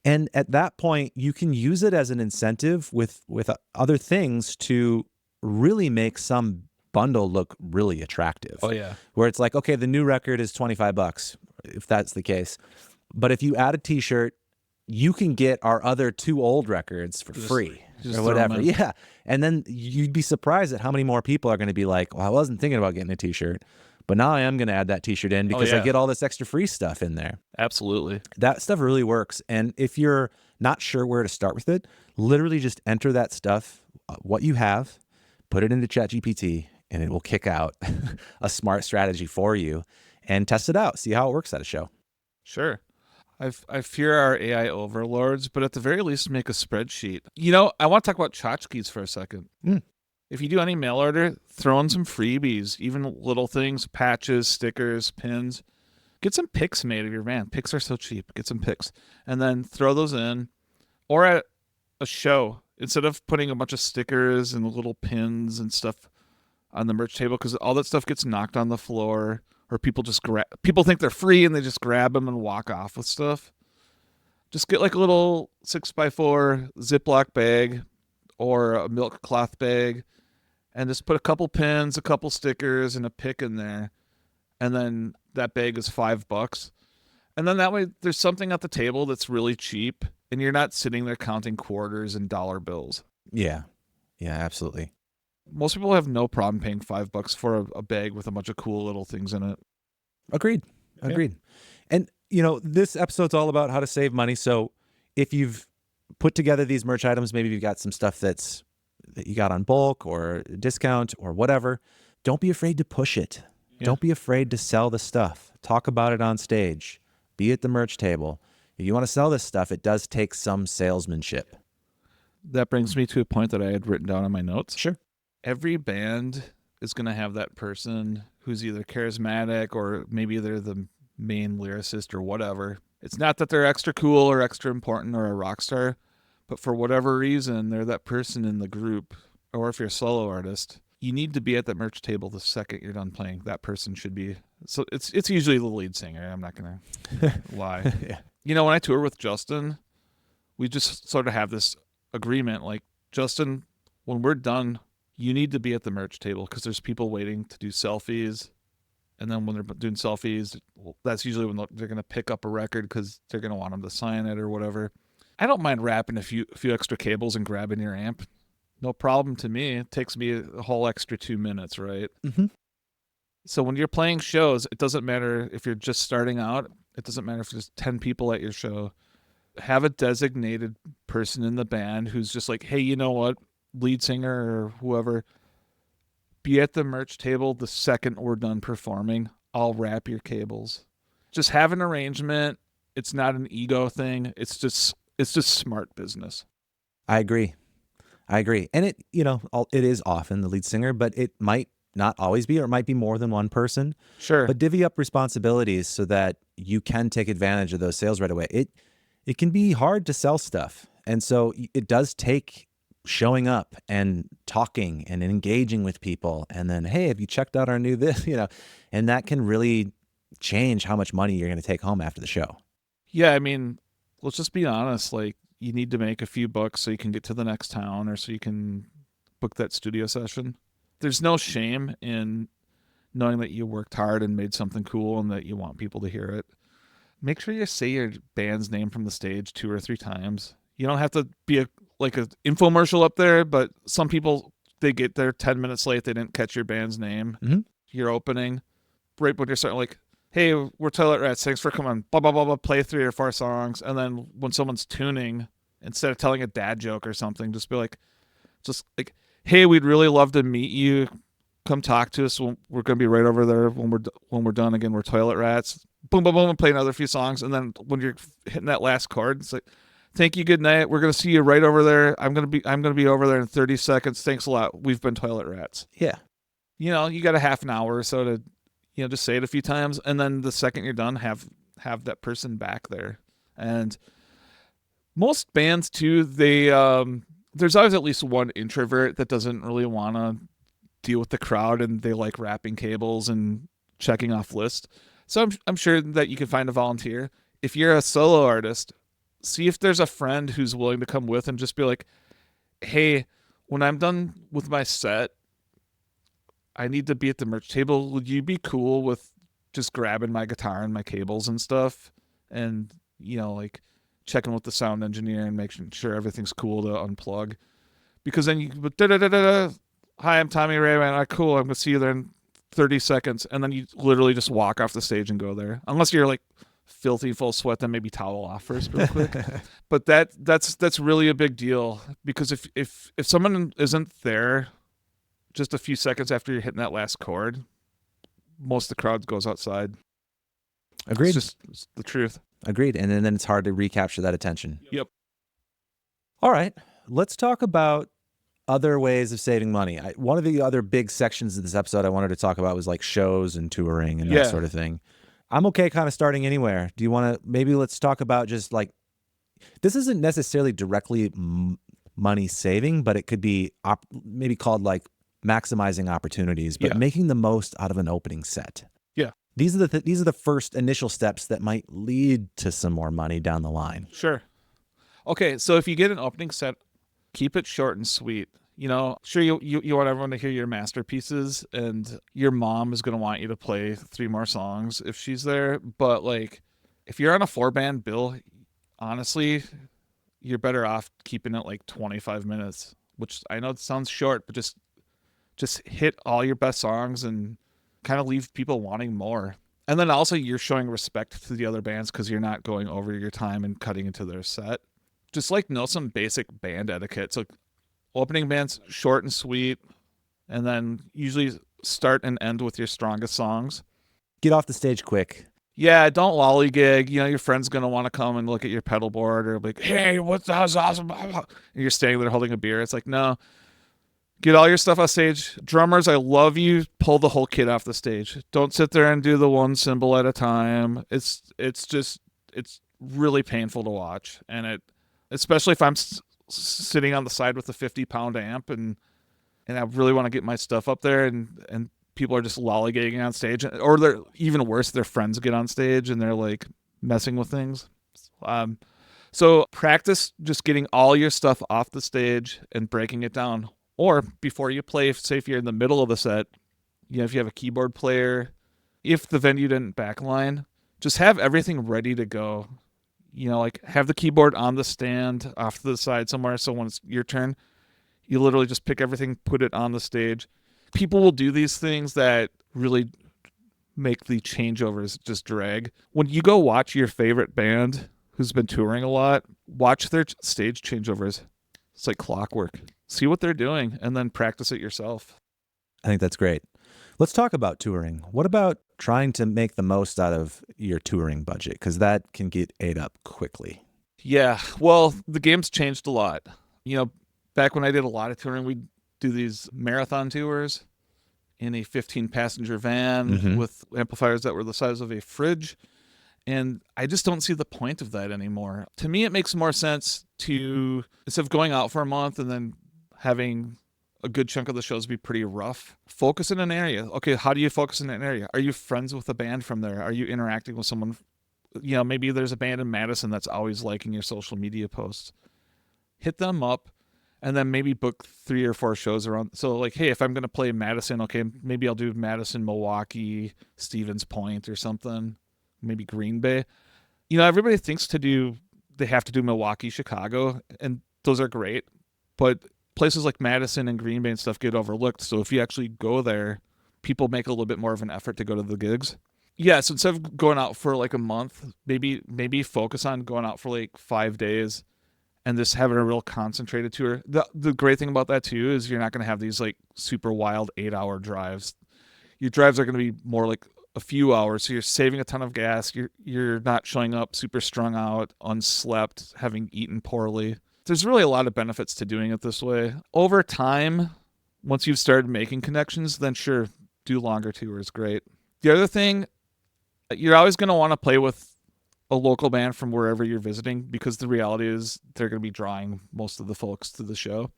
And at that point, you can use it as an incentive with other things to really make some bundle look really attractive. Oh, yeah. Where it's like, okay, the new record is $25, if that's the case. But if you add a t-shirt, you can get our other 2 old records for free or whatever. Yeah. And then you'd be surprised at how many more people are going to be like, well, I wasn't thinking about getting a t-shirt, but now I am going to add that t-shirt in because I get all this extra free stuff in there. Absolutely. That stuff really works. And if you're not sure where to start with it, literally just enter that stuff, what you have, put it into ChatGPT, and it will kick out a smart strategy for you and test it out. See how it works at a show. Sure. I fear our AI overlords, but at the very least, make a spreadsheet. You know, I want to talk about tchotchkes for a second. If you do any mail order, throw in some freebies, even little things, patches, stickers, pins. Get some pics made of your van. Pics are so cheap. Get some pics. And then throw those in. Or at a show, instead of putting a bunch of stickers and little pins and stuff on the merch table, because all that stuff gets knocked on the floor, or people just people think they're free and they just grab them and walk off with stuff. Just get like a little 6x4 Ziploc bag or a milk cloth bag and just put a couple pins, a couple stickers, and a pic in there. And then that bag is $5. And then that way there's something at the table that's really cheap and you're not sitting there counting quarters and dollar bills. Yeah. Yeah, absolutely. Most people have no problem paying $5 for a bag with a bunch of cool little things in it. Agreed. Yeah. And, you know, this episode's all about how to save money. So if you've put together these merch items, maybe you've got some stuff that you got on bulk or discount or whatever, don't be afraid to push it. Yeah. Don't be afraid to sell the stuff. Talk about it on stage. Be at the merch table. If you want to sell this stuff, it does take some salesmanship. That brings me to a point that I had written down in my notes. Sure. Every band is going to have that person who's either charismatic or maybe they're the main lyricist or whatever. It's not that they're extra cool or extra important or a rock star, but for whatever reason, they're that person in the group. Or if you're a solo artist, you need to be at that merch table the second you're done playing. That person should be. So it's usually the lead singer. I'm not going to lie. Yeah. You know, when I tour with Justin, we just sort of have this agreement. Like, Justin, when we're done, you need to be at the merch table because there's people waiting to do selfies. And then when they're doing selfies, that's usually when they're going to pick up a record because they're going to want them to sign it or whatever. I don't mind wrapping a few extra cables and grabbing your amp. No problem to me. It takes me a whole extra 2 minutes, right? Mm-hmm. So when you're playing shows, it doesn't matter if you're just starting out. It doesn't matter if there's 10 people at your show. Have a designated person in the band who's just like, hey, you know what? Lead singer or whoever, be at the merch table the second we're done performing. I'll wrap your cables. Just have an arrangement. It's not an ego thing. It's just smart business. I agree. And it is often the lead singer, but it might not always be, or it might be more than one person. Sure. But divvy up responsibilities so that you can take advantage of those sales right away. It can be hard to sell stuff. And so it does take showing up and talking and engaging with people. And then, hey, have you checked out our new this, and that can really change how much money you're going to take home after the show. Yeah. I mean, let's just be honest. Like, you need to make a few bucks so you can get to the next town or so you can book that studio session. There's no shame in knowing that you worked hard and made something cool and that you want people to hear it. Make sure you say your band's name from the stage 2 or 3 times. You don't have to be like an infomercial up there, but some people, they get there 10 minutes late. They didn't catch your band's name. Mm-hmm. You're opening. Right when you're starting, like, hey, we're Toilet Rats. Thanks for coming. Blah, blah, blah, blah. Play 3 or 4 songs. And then when someone's tuning, instead of telling a dad joke or something, just be like, hey, we'd really love to meet you. Come talk to us. We're going to be right over there when we're done. Again, we're Toilet Rats. Boom, boom, boom, and play another few songs. And then when you're hitting that last chord, it's like, Thank you, good night. We're gonna see you right over there. I'm gonna be over there in 30 seconds. Thanks a lot. We've been toilet rats. Yeah. You got a half an hour or so to, just say it a few times, and then the second you're done, have that person back there. And most bands too, they there's always at least one introvert that doesn't really want to deal with the crowd, and they like wrapping cables and checking off lists. So I'm sure that you can find a volunteer. If you're a solo artist, see if there's a friend who's willing to come with and just be like, hey, when I'm done with my set, I need to be at the merch table. Would you be cool with just grabbing my guitar and my cables and stuff, and like checking with the sound engineer and making sure everything's cool to unplug? Because then you hi, I'm Tommy Rehbein. All right, cool. I'm gonna see you there in 30 seconds, and then you literally just walk off the stage and go there. Unless you're like filthy full sweat, then maybe towel off first real quick. But that's really a big deal, because if someone isn't there just a few seconds after you're hitting that last chord, most of the crowd goes outside. Agreed. It's the truth. Agreed. And then it's hard to recapture that attention. Yep. All right. Let's talk about other ways of saving money. One of the other big sections of this episode I wanted to talk about was like shows and touring and that sort of thing. I'm okay kind of starting anywhere. Do you want to, maybe let's talk about just like, this isn't necessarily directly money saving, but it could be maybe called like maximizing opportunities, but making the most out of an opening set. Yeah. These are the first initial steps that might lead to some more money down the line. Sure. Okay, so if you get an opening set, keep it short and sweet. Sure, you want everyone to hear your masterpieces, and your mom is going to want you to play 3 more songs if she's there. But like, if you're on a 4-band bill, honestly, you're better off keeping it like 25 minutes, which I know it sounds short, but just hit all your best songs and kind of leave people wanting more. And then also you're showing respect to the other bands because you're not going over your time and cutting into their set. Just like know some basic band etiquette. So opening bands, short and sweet, and then usually start and end with your strongest songs. Get off the stage quick. Yeah, don't lollygag. Your friend's going to want to come and look at your pedal board or be like, hey, that's awesome. And you're standing there holding a beer. It's like, no. Get all your stuff off stage. Drummers, I love you. Pull the whole kit off the stage. Don't sit there and do the one cymbal at a time. It's really painful to watch, and especially if I'm sitting on the side with a 50-pound amp and I really want to get my stuff up there, and people are just lollygagging on stage, or they're even worse, their friends get on stage and they're like messing with things. So practice just getting all your stuff off the stage and breaking it down. Or before you play, say if you're in the middle of the set, if you have a keyboard player, if the venue didn't backline, just have everything ready to go. Like have the keyboard on the stand off to the side somewhere, so when it's your turn, you literally just pick everything, put it on the stage. People will do these things that really make the changeovers just drag. When you go watch your favorite band who's been touring a lot, watch their stage changeovers. It's like clockwork. See what they're doing and then practice it yourself. I think that's great. Let's talk about touring. What about trying to make the most out of your touring budget? Because that can get ate up quickly. Yeah, well, the game's changed a lot. Back when I did a lot of touring, we'd do these marathon tours in a 15-passenger van with amplifiers that were the size of a fridge. And I just don't see the point of that anymore. To me, it makes more sense to, instead of going out for a month and then having a good chunk of the shows be pretty rough, focus in an area. Okay, how do you focus in an area? Are you friends with a band from there? Are you interacting with someone? Maybe there's a band in Madison that's always liking your social media posts. Hit them up and then maybe book 3 or 4 shows around. So like, hey, if I'm going to play Madison, okay, maybe I'll do Madison, Milwaukee, Stevens Point or something. Maybe Green Bay. Everybody thinks they have to do Milwaukee, Chicago, and those are great. But places like Madison and Green Bay and stuff get overlooked. So if you actually go there, people make a little bit more of an effort to go to the gigs. Yeah, so instead of going out for like a month, maybe focus on going out for like 5 days and just having a real concentrated tour. The great thing about that too is you're not going to have these like super wild 8-hour drives. Your drives are going to be more like a a few hours. So you're saving a ton of gas. You're not showing up super strung out, unslept, having eaten poorly. There's really a lot of benefits to doing it this way. Over time, once you've started making connections, then sure, do longer tours. Great. The other thing, you're always going to want to play with a local band from wherever you're visiting, because the reality is they're going to be drawing most of the folks to the show.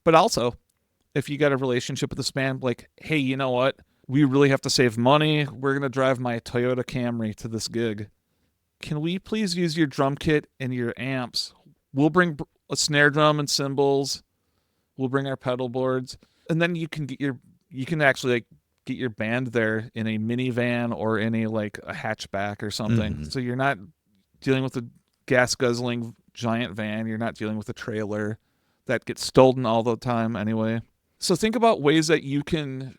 But also, if you got a relationship with this band, like, hey, you know what? We really have to save money. We're going to drive my Toyota Camry to this gig. Can we please use your drum kit and your amps? We'll bring a snare drum and cymbals. We'll bring our pedal boards. And then you can actually like get your band there in a minivan or in a like a hatchback or something. Mm-hmm. So you're not dealing with a gas guzzling giant van. You're not dealing with a trailer that gets stolen all the time anyway. So think about ways that you can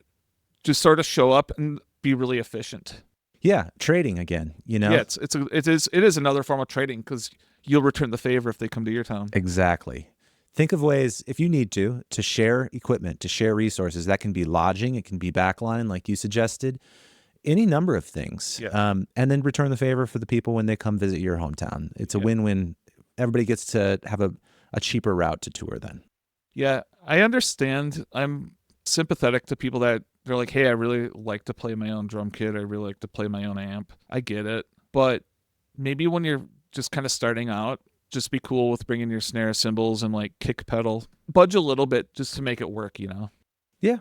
just sort of show up and be really efficient. Yeah, trading again, Yeah, it is another form of trading, because you'll return the favor if they come to your town. Exactly. Think of ways, if you need to share equipment, to share resources. That can be lodging, it can be backline, like you suggested, any number of things. Yeah. And then return the favor for the people when they come visit your hometown. It's a win-win. Everybody gets to have a cheaper route to tour then. Yeah, I understand. I'm sympathetic to people that they're like, hey, I really like to play my own drum kit. I really like to play my own amp. I get it. But maybe when you're just kind of starting out, just be cool with bringing your snare, cymbals, and like kick pedal. Budge a little bit just to make it work, Yeah.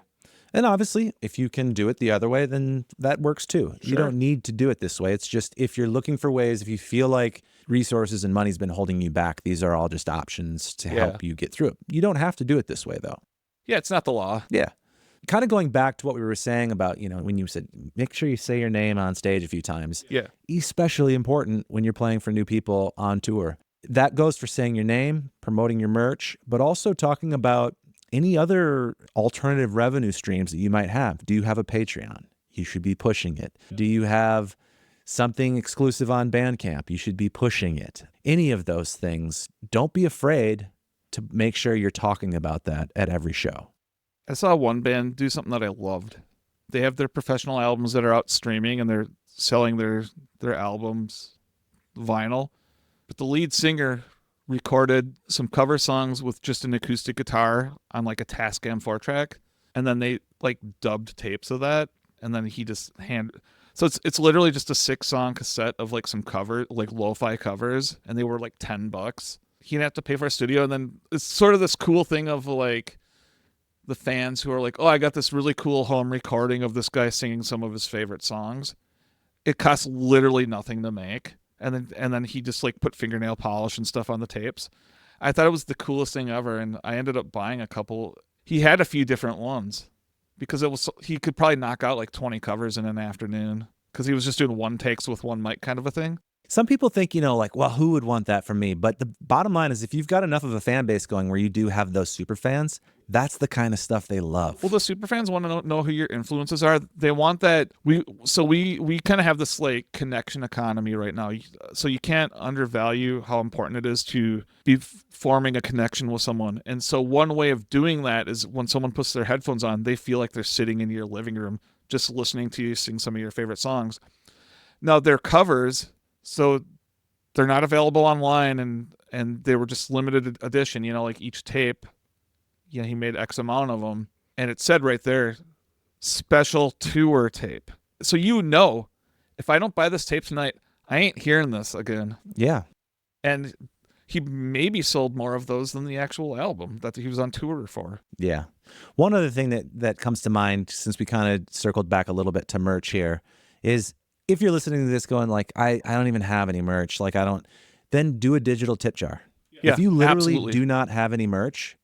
And obviously, if you can do it the other way, then that works too. Sure. You don't need to do it this way. It's just, if you're looking for ways, if you feel like resources and money's been holding you back, these are all just options to help you get through it. You don't have to do it this way, though. Yeah, it's not the law. Yeah. Kind of going back to what we were saying about, when you said, make sure you say your name on stage a few times. Yeah. Especially important when you're playing for new people on tour. That goes for saying your name, promoting your merch, but also talking about any other alternative revenue streams that you might have. Do you have a Patreon? You should be pushing it. Do you have something exclusive on Bandcamp? You should be pushing it. Any of those things. Don't be afraid to make sure you're talking about that at every show. I saw one band do something that I loved. They have their professional albums that are out streaming, and they're selling their albums vinyl. But the lead singer recorded some cover songs with just an acoustic guitar on like a Tascam 4-track, and then they like dubbed tapes of that, and then he just so it's literally just a 6-song cassette of like some cover, like lo-fi covers, and they were like $10. He didn't have to pay for a studio. And then it's sort of this cool thing of like the fans who are like, oh, I got this really cool home recording of this guy singing some of his favorite songs. It costs literally nothing to make. And then he just like put fingernail polish and stuff on the tapes. I thought it was the coolest thing ever, and I ended up buying a couple. He had a few different ones because he could probably knock out like 20 covers in an afternoon, because he was just doing one takes with one mic kind of a thing. Some people think, like, well, who would want that from me? But the bottom line is, if you've got enough of a fan base going where you do have those super fans, that's the kind of stuff they love. Well, the super fans want to know who your influences are. They want that. We kind of have this like connection economy right now. So you can't undervalue how important it is to be forming a connection with someone. And so one way of doing that is when someone puts their headphones on, they feel like they're sitting in your living room just listening to you sing some of your favorite songs. Now, they're covers, so they're not available online, and they were just limited edition, like each tape, he made X amount of them, and it said right there, special tour tape. So if I don't buy this tape tonight, I ain't hearing this again. Yeah. And he maybe sold more of those than the actual album that he was on tour for. Yeah. One other thing that comes to mind, since we kind of circled back a little bit to merch here, is if you're listening to this going like, I don't even have any merch, then do a digital tip jar. Yeah, if you literally absolutely do not have any merch,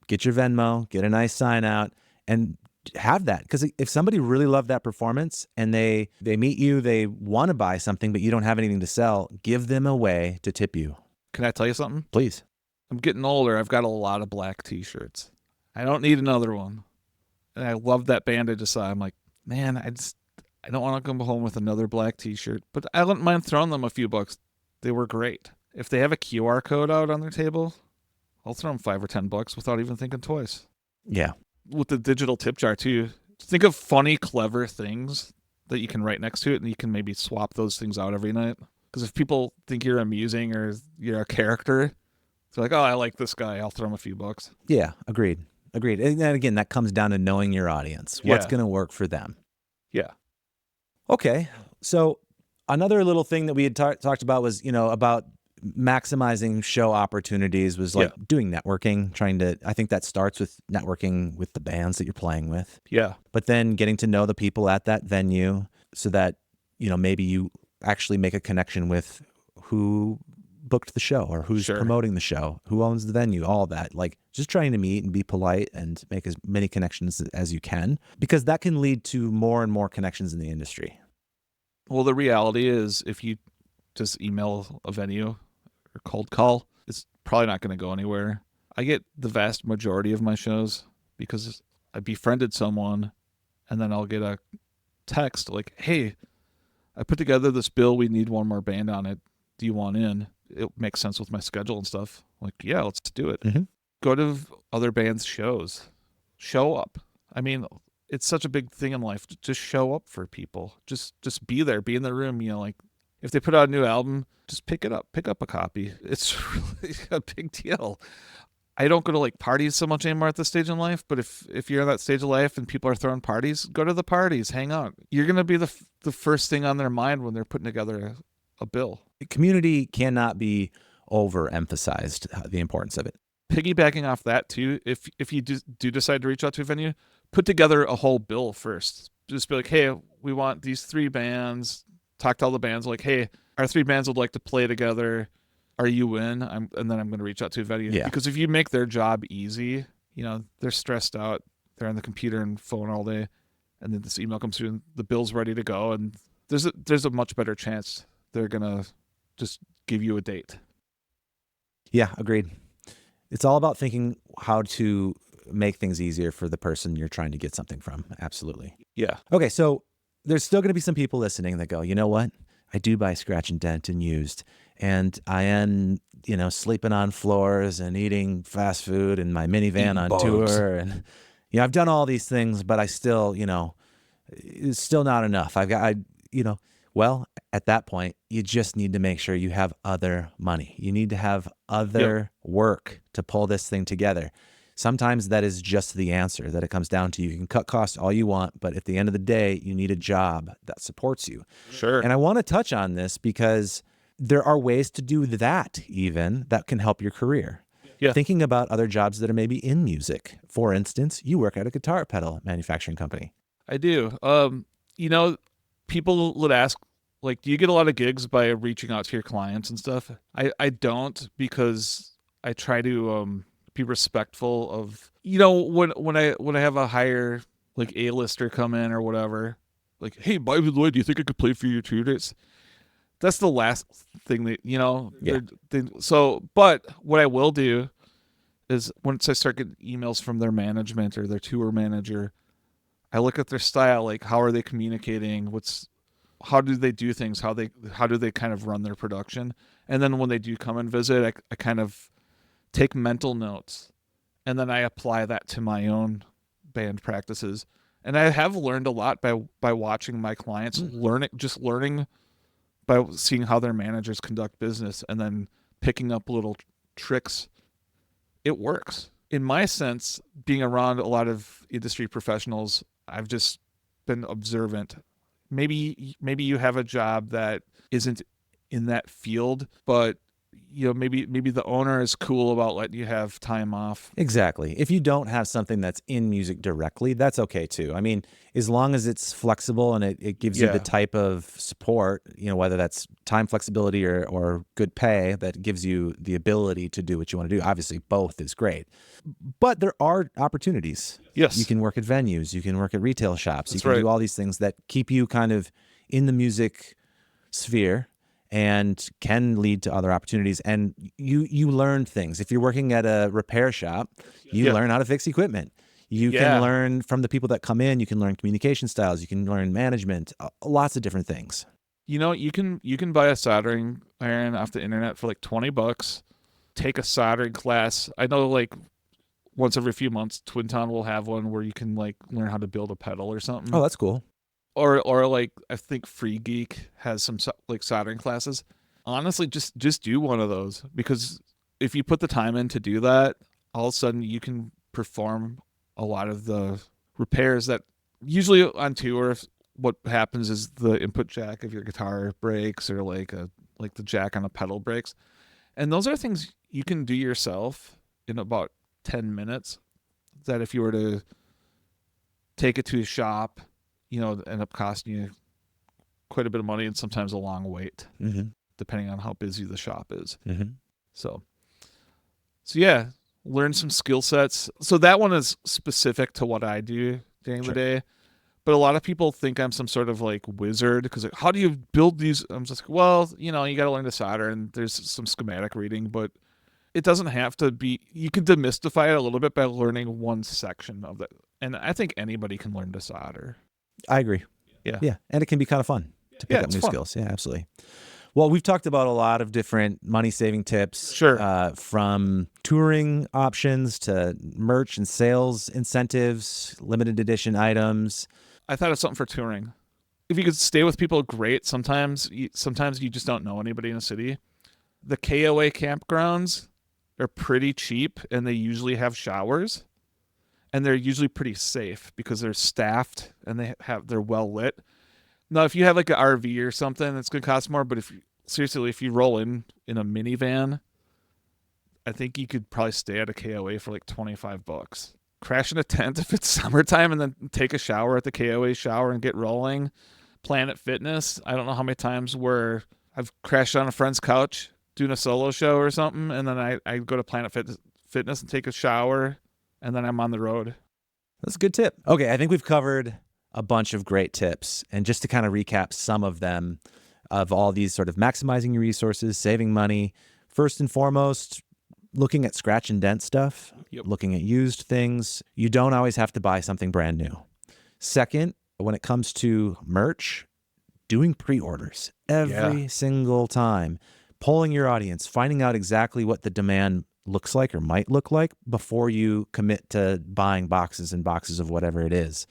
get your Venmo, get a nice sign out, and have that. Because if somebody really loved that performance and they meet you, they want to buy something, but you don't have anything to sell, give them a way to tip you. Can I tell you something? Please. I'm getting older. I've got a lot of black t-shirts. I don't need another one. And I love that band I just saw. I'm like, man, I don't want to come home with another black t-shirt, but I wouldn't mind throwing them a few bucks. They were great. If they have a QR code out on their table, I'll throw them $5 or $10 without even thinking twice. Yeah. With the digital tip jar too. Think of funny, clever things that you can write next to it, and you can maybe swap those things out every night. Because if people think you're amusing or you're a character, they're like, oh, I like this guy, I'll throw him a few bucks. Yeah, agreed. And then again, that comes down to knowing your audience. What's Yeah. going to work for them? Yeah. Okay. So another little thing that we had talked about was, about maximizing show opportunities was like doing networking, I think that starts with networking with the bands that you're playing with. Yeah. But then getting to know the people at that venue so that, maybe you actually make a connection with who booked the show or who's promoting the show, who owns the venue, all that. Like just trying to meet and be polite and make as many connections as you can, because that can lead to more and more connections in the industry. Well, the reality is if you just email a venue or cold call, it's probably not going to go anywhere. I get the vast majority of my shows because I befriended someone and then I'll get a text like, hey, I put together this bill. We need one more band on it. Do you want in? It makes sense with my schedule and stuff. I'm like, yeah, let's do it. Mm-hmm. Go to other bands' shows. Show up. I mean, it's such a big thing in life. Just show up for people. Just be there. Be in the room. Like if they put out a new album, just pick it up. Pick up a copy. It's really a big deal. I don't go to like parties so much anymore at this stage in life, but if you're in that stage of life and people are throwing parties, go to the parties, hang out. You're going to be the first thing on their mind when they're putting together a bill. Community cannot be overemphasized, the importance of it. Piggybacking off that too, if you do decide to reach out to a venue, put together a whole bill first. Just be like, hey, we want these 3 bands. Talk to all the bands like, hey, our 3 bands would like to play together. Are you in? And then I'm going to reach out to a venue. Yeah. Because if you make their job easy, they're stressed out. They're on the computer and phone all day. And then this email comes through and the bill's ready to go. And there's a much better chance they're going to just give you a date. Yeah, agreed. It's all about thinking how to make things easier for the person you're trying to get something from. Absolutely. Yeah. Okay, so there's still going to be some people listening that go, you know what? I do buy scratch and dent and used, and I am, sleeping on floors and eating fast food in my minivan on tour. And, I've done all these things, but I still, it's still not enough. Well, at that point, you just need to make sure you have other money. You need to have other work to pull this thing together. Sometimes that is just the answer, that it comes down to you can cut costs all you want, but at the end of the day, you need a job that supports you. Sure. And I want to touch on this because there are ways to do that even that can help your career. Yeah. Thinking about other jobs that are maybe in music. For instance, you work at a guitar pedal manufacturing company. I do. People would ask, like, do you get a lot of gigs by reaching out to your clients and stuff? I don't, because I try to be respectful of, when I have a higher like A-lister come in or whatever, like, hey, by the way, do you think I could play for you too? That's the last thing that, Yeah. But what I will do is once I start getting emails from their management or their tour manager, I look at their style, like how are they communicating? How do they do things? How do they kind of run their production? And then when they do come and visit, I kind of take mental notes, and then I apply that to my own band practices. And I have learned a lot by watching my clients, learning by seeing how their managers conduct business and then picking up little tricks. It works. In my sense, being around a lot of industry professionals, I've just been observant. Maybe you have a job that isn't in that field, but maybe the owner is cool about letting you have time off. Exactly. If you don't have something that's in music directly, that's okay too. I mean, as long as it's flexible and it gives you the type of support, whether that's time flexibility or good pay that gives you the ability to do what you want to do. Obviously, both is great. But there are opportunities. Yes. You can work at venues. You can work at retail shops. That's you can right. do all these things that keep you kind of in the music sphere and can lead to other opportunities. And you learn things. If you're working at a repair shop, you learn how to fix equipment. You can learn from the people that come in. You can learn communication styles. You can learn management, lots of different things. You can buy a soldering iron off the internet for like $20. Take a soldering class. I know, like, once every few months, Twin Town will have one where you can like learn how to build a pedal or something. Oh, that's cool. or like I think Free Geek has some like soldering classes. Honestly, just do one of those, because if you put the time in to do that, all of a sudden you can perform a lot of the repairs that usually on tour. What happens is the input jack of your guitar breaks, or like the jack on a pedal breaks, and those are things you can do yourself in about 10 minutes. That if you were to take it to a shop, end up costing you quite a bit of money and sometimes a long wait, depending on how busy the shop is. So yeah, learn some skill sets. So that one is specific to what I do during the day. But a lot of people think I'm some sort of like wizard, because like, how do you build these? I'm just like, well, you got to learn to solder, and there's some schematic reading, but it doesn't have to be. You can demystify it a little bit by learning one section of it. And I think anybody can learn to solder. I agree. Yeah. Yeah. And it can be kind of fun to pick up new skills. Yeah, absolutely. Well, we've talked about a lot of different money-saving tips. Sure. From touring options to merch and sales incentives, limited edition items. I thought of something for touring. If you could stay with people, great. Sometimes you just don't know anybody in a city. The KOA campgrounds are pretty cheap, and they usually have showers. And they're usually pretty safe because they're staffed and they're well lit. Now, if you have like an RV or something, it's going to cost more. But if you roll in a minivan, I think you could probably stay at a KOA for like $25. Crash in a tent if it's summertime, and then take a shower at the KOA shower and get rolling. Planet Fitness. I don't know how many times where I've crashed on a friend's couch doing a solo show or something, and then I go to Planet Fitness and take a shower, and then I'm on the road. That's a good tip. Okay, I think we've covered a bunch of great tips. And just to kind of recap some of them, of all these sort of maximizing your resources, saving money, first and foremost, looking at scratch and dent stuff, looking at used things. You don't always have to buy something brand new. Second, when it comes to merch, doing pre-orders every single time, polling your audience, finding out exactly what the demand looks like or might look like before you commit to buying boxes and boxes of whatever it is.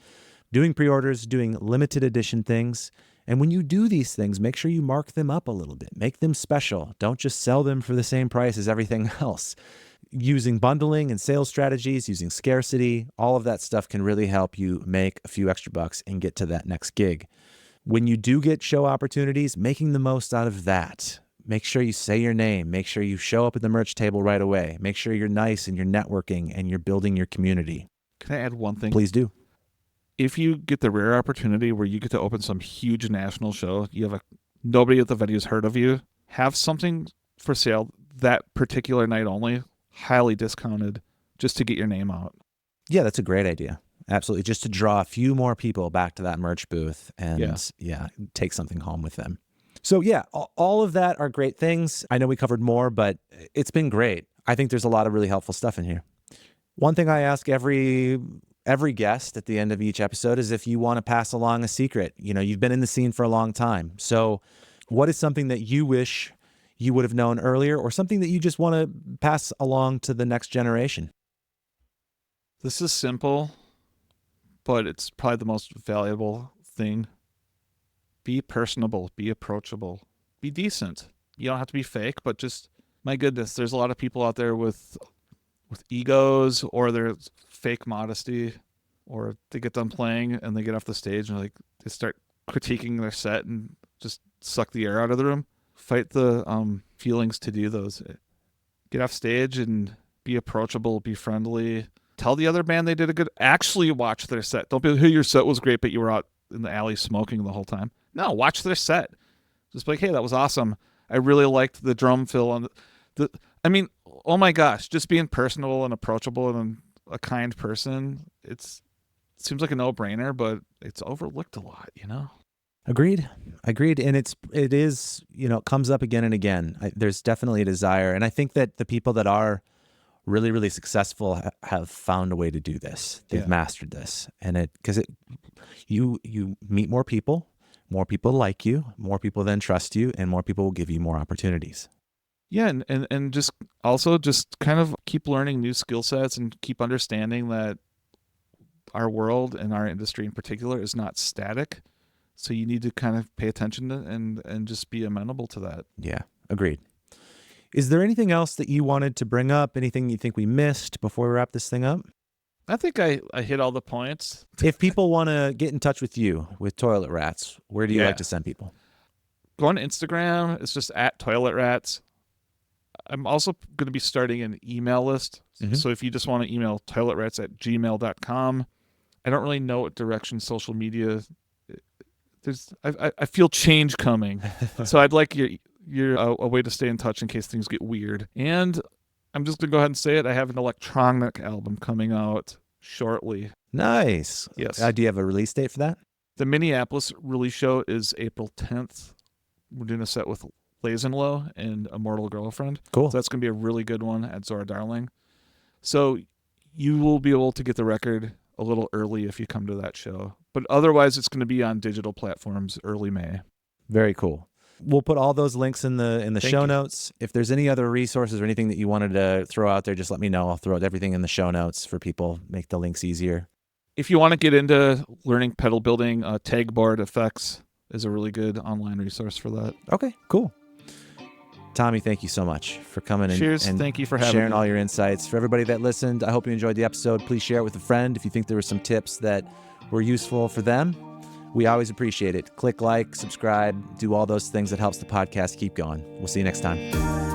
Doing pre-orders, doing limited edition things. And when you do these things, make sure you mark them up a little bit. Make them special. Don't just sell them for the same price as everything else. Using bundling and sales strategies, using scarcity, all of that stuff can really help you make a few extra bucks and get to that next gig. When you do get show opportunities, making the most out of that. Make sure you say your name. Make sure you show up at the merch table right away. Make sure you're nice and you're networking and you're building your community. Can I add one thing? Please do. If you get the rare opportunity where you get to open some huge national show, nobody at the venue has heard of you, have something for sale that particular night only, highly discounted, just to get your name out. Yeah, that's a great idea. Absolutely. Just to draw a few more people back to that merch booth and take something home with them. So yeah, all of that are great things. I know we covered more, but it's been great. I think there's a lot of really helpful stuff in here. One thing I ask every guest at the end of each episode is if you want to pass along a secret. You've been in the scene for a long time. So what is something that you wish you would have known earlier, or something that you just want to pass along to the next generation? This is simple, but it's probably the most valuable thing. Be personable, be approachable, be decent. You don't have to be fake, but just, my goodness, there's a lot of people out there with egos, or there's fake modesty, or they get done playing and they get off the stage and they start critiquing their set and just suck the air out of the room. Fight the feelings to do those. Get off stage and be approachable, be friendly. Tell the other band they did a good. Actually watch their set. Don't be like, hey, your set was great, but you were out in the alley smoking the whole time. No, watch their set. Just be like, hey, that was awesome. I really liked the drum fill on oh my gosh, just being personable and approachable and a kind person. It seems like a no-brainer, but it's overlooked a lot, Agreed. And it is, it comes up again and again. There's definitely a desire. And I think that the people that are really, really successful have found a way to do this. They've mastered this. And you meet more people like you, more people then trust you, and more people will give you more opportunities. Yeah, and just also just kind of keep learning new skill sets and keep understanding that our world and our industry in particular is not static. So you need to kind of pay attention to and just be amenable to that. Yeah, agreed. Is there anything else that you wanted to bring up? Anything you think we missed before we wrap this thing up? I think I hit all the points. If people want to get in touch with you, with Toilet Rats, where do you like to send people? Go on Instagram. It's just at Toilet Rats. I'm also going to be starting an email list. Mm-hmm. So if you just want to email toiletrats@gmail.com, I don't really know what direction social media. I feel change coming, so I'd like your a way to stay in touch in case things get weird. And I'm just gonna go ahead and say it. I have an electronic album coming out shortly. Nice. Yes. Do you have a release date for that? The Minneapolis release show is April 10th. We're doing a set with Lays and Low and Immortal Girlfriend. Cool. So that's going to be a really good one at Zora Darling. So you will be able to get the record a little early if you come to that show. But otherwise, it's going to be on digital platforms early May. Very cool. We'll put all those links in the show notes. If there's any other resources or anything that you wanted to throw out there, just let me know. I'll throw everything in the show notes for people, make the links easier. If you want to get into learning pedal building, Tag Board Effects is a really good online resource for that. Okay, cool. Tommy, thank you so much for coming and, Cheers. and Thank you for having sharing me. all your insights. For everybody that listened, I hope you enjoyed the episode. Please share it with a friend if you think there were some tips that were useful for them. We always appreciate it. Click like, subscribe, do all those things that helps the podcast keep going. We'll see you next time.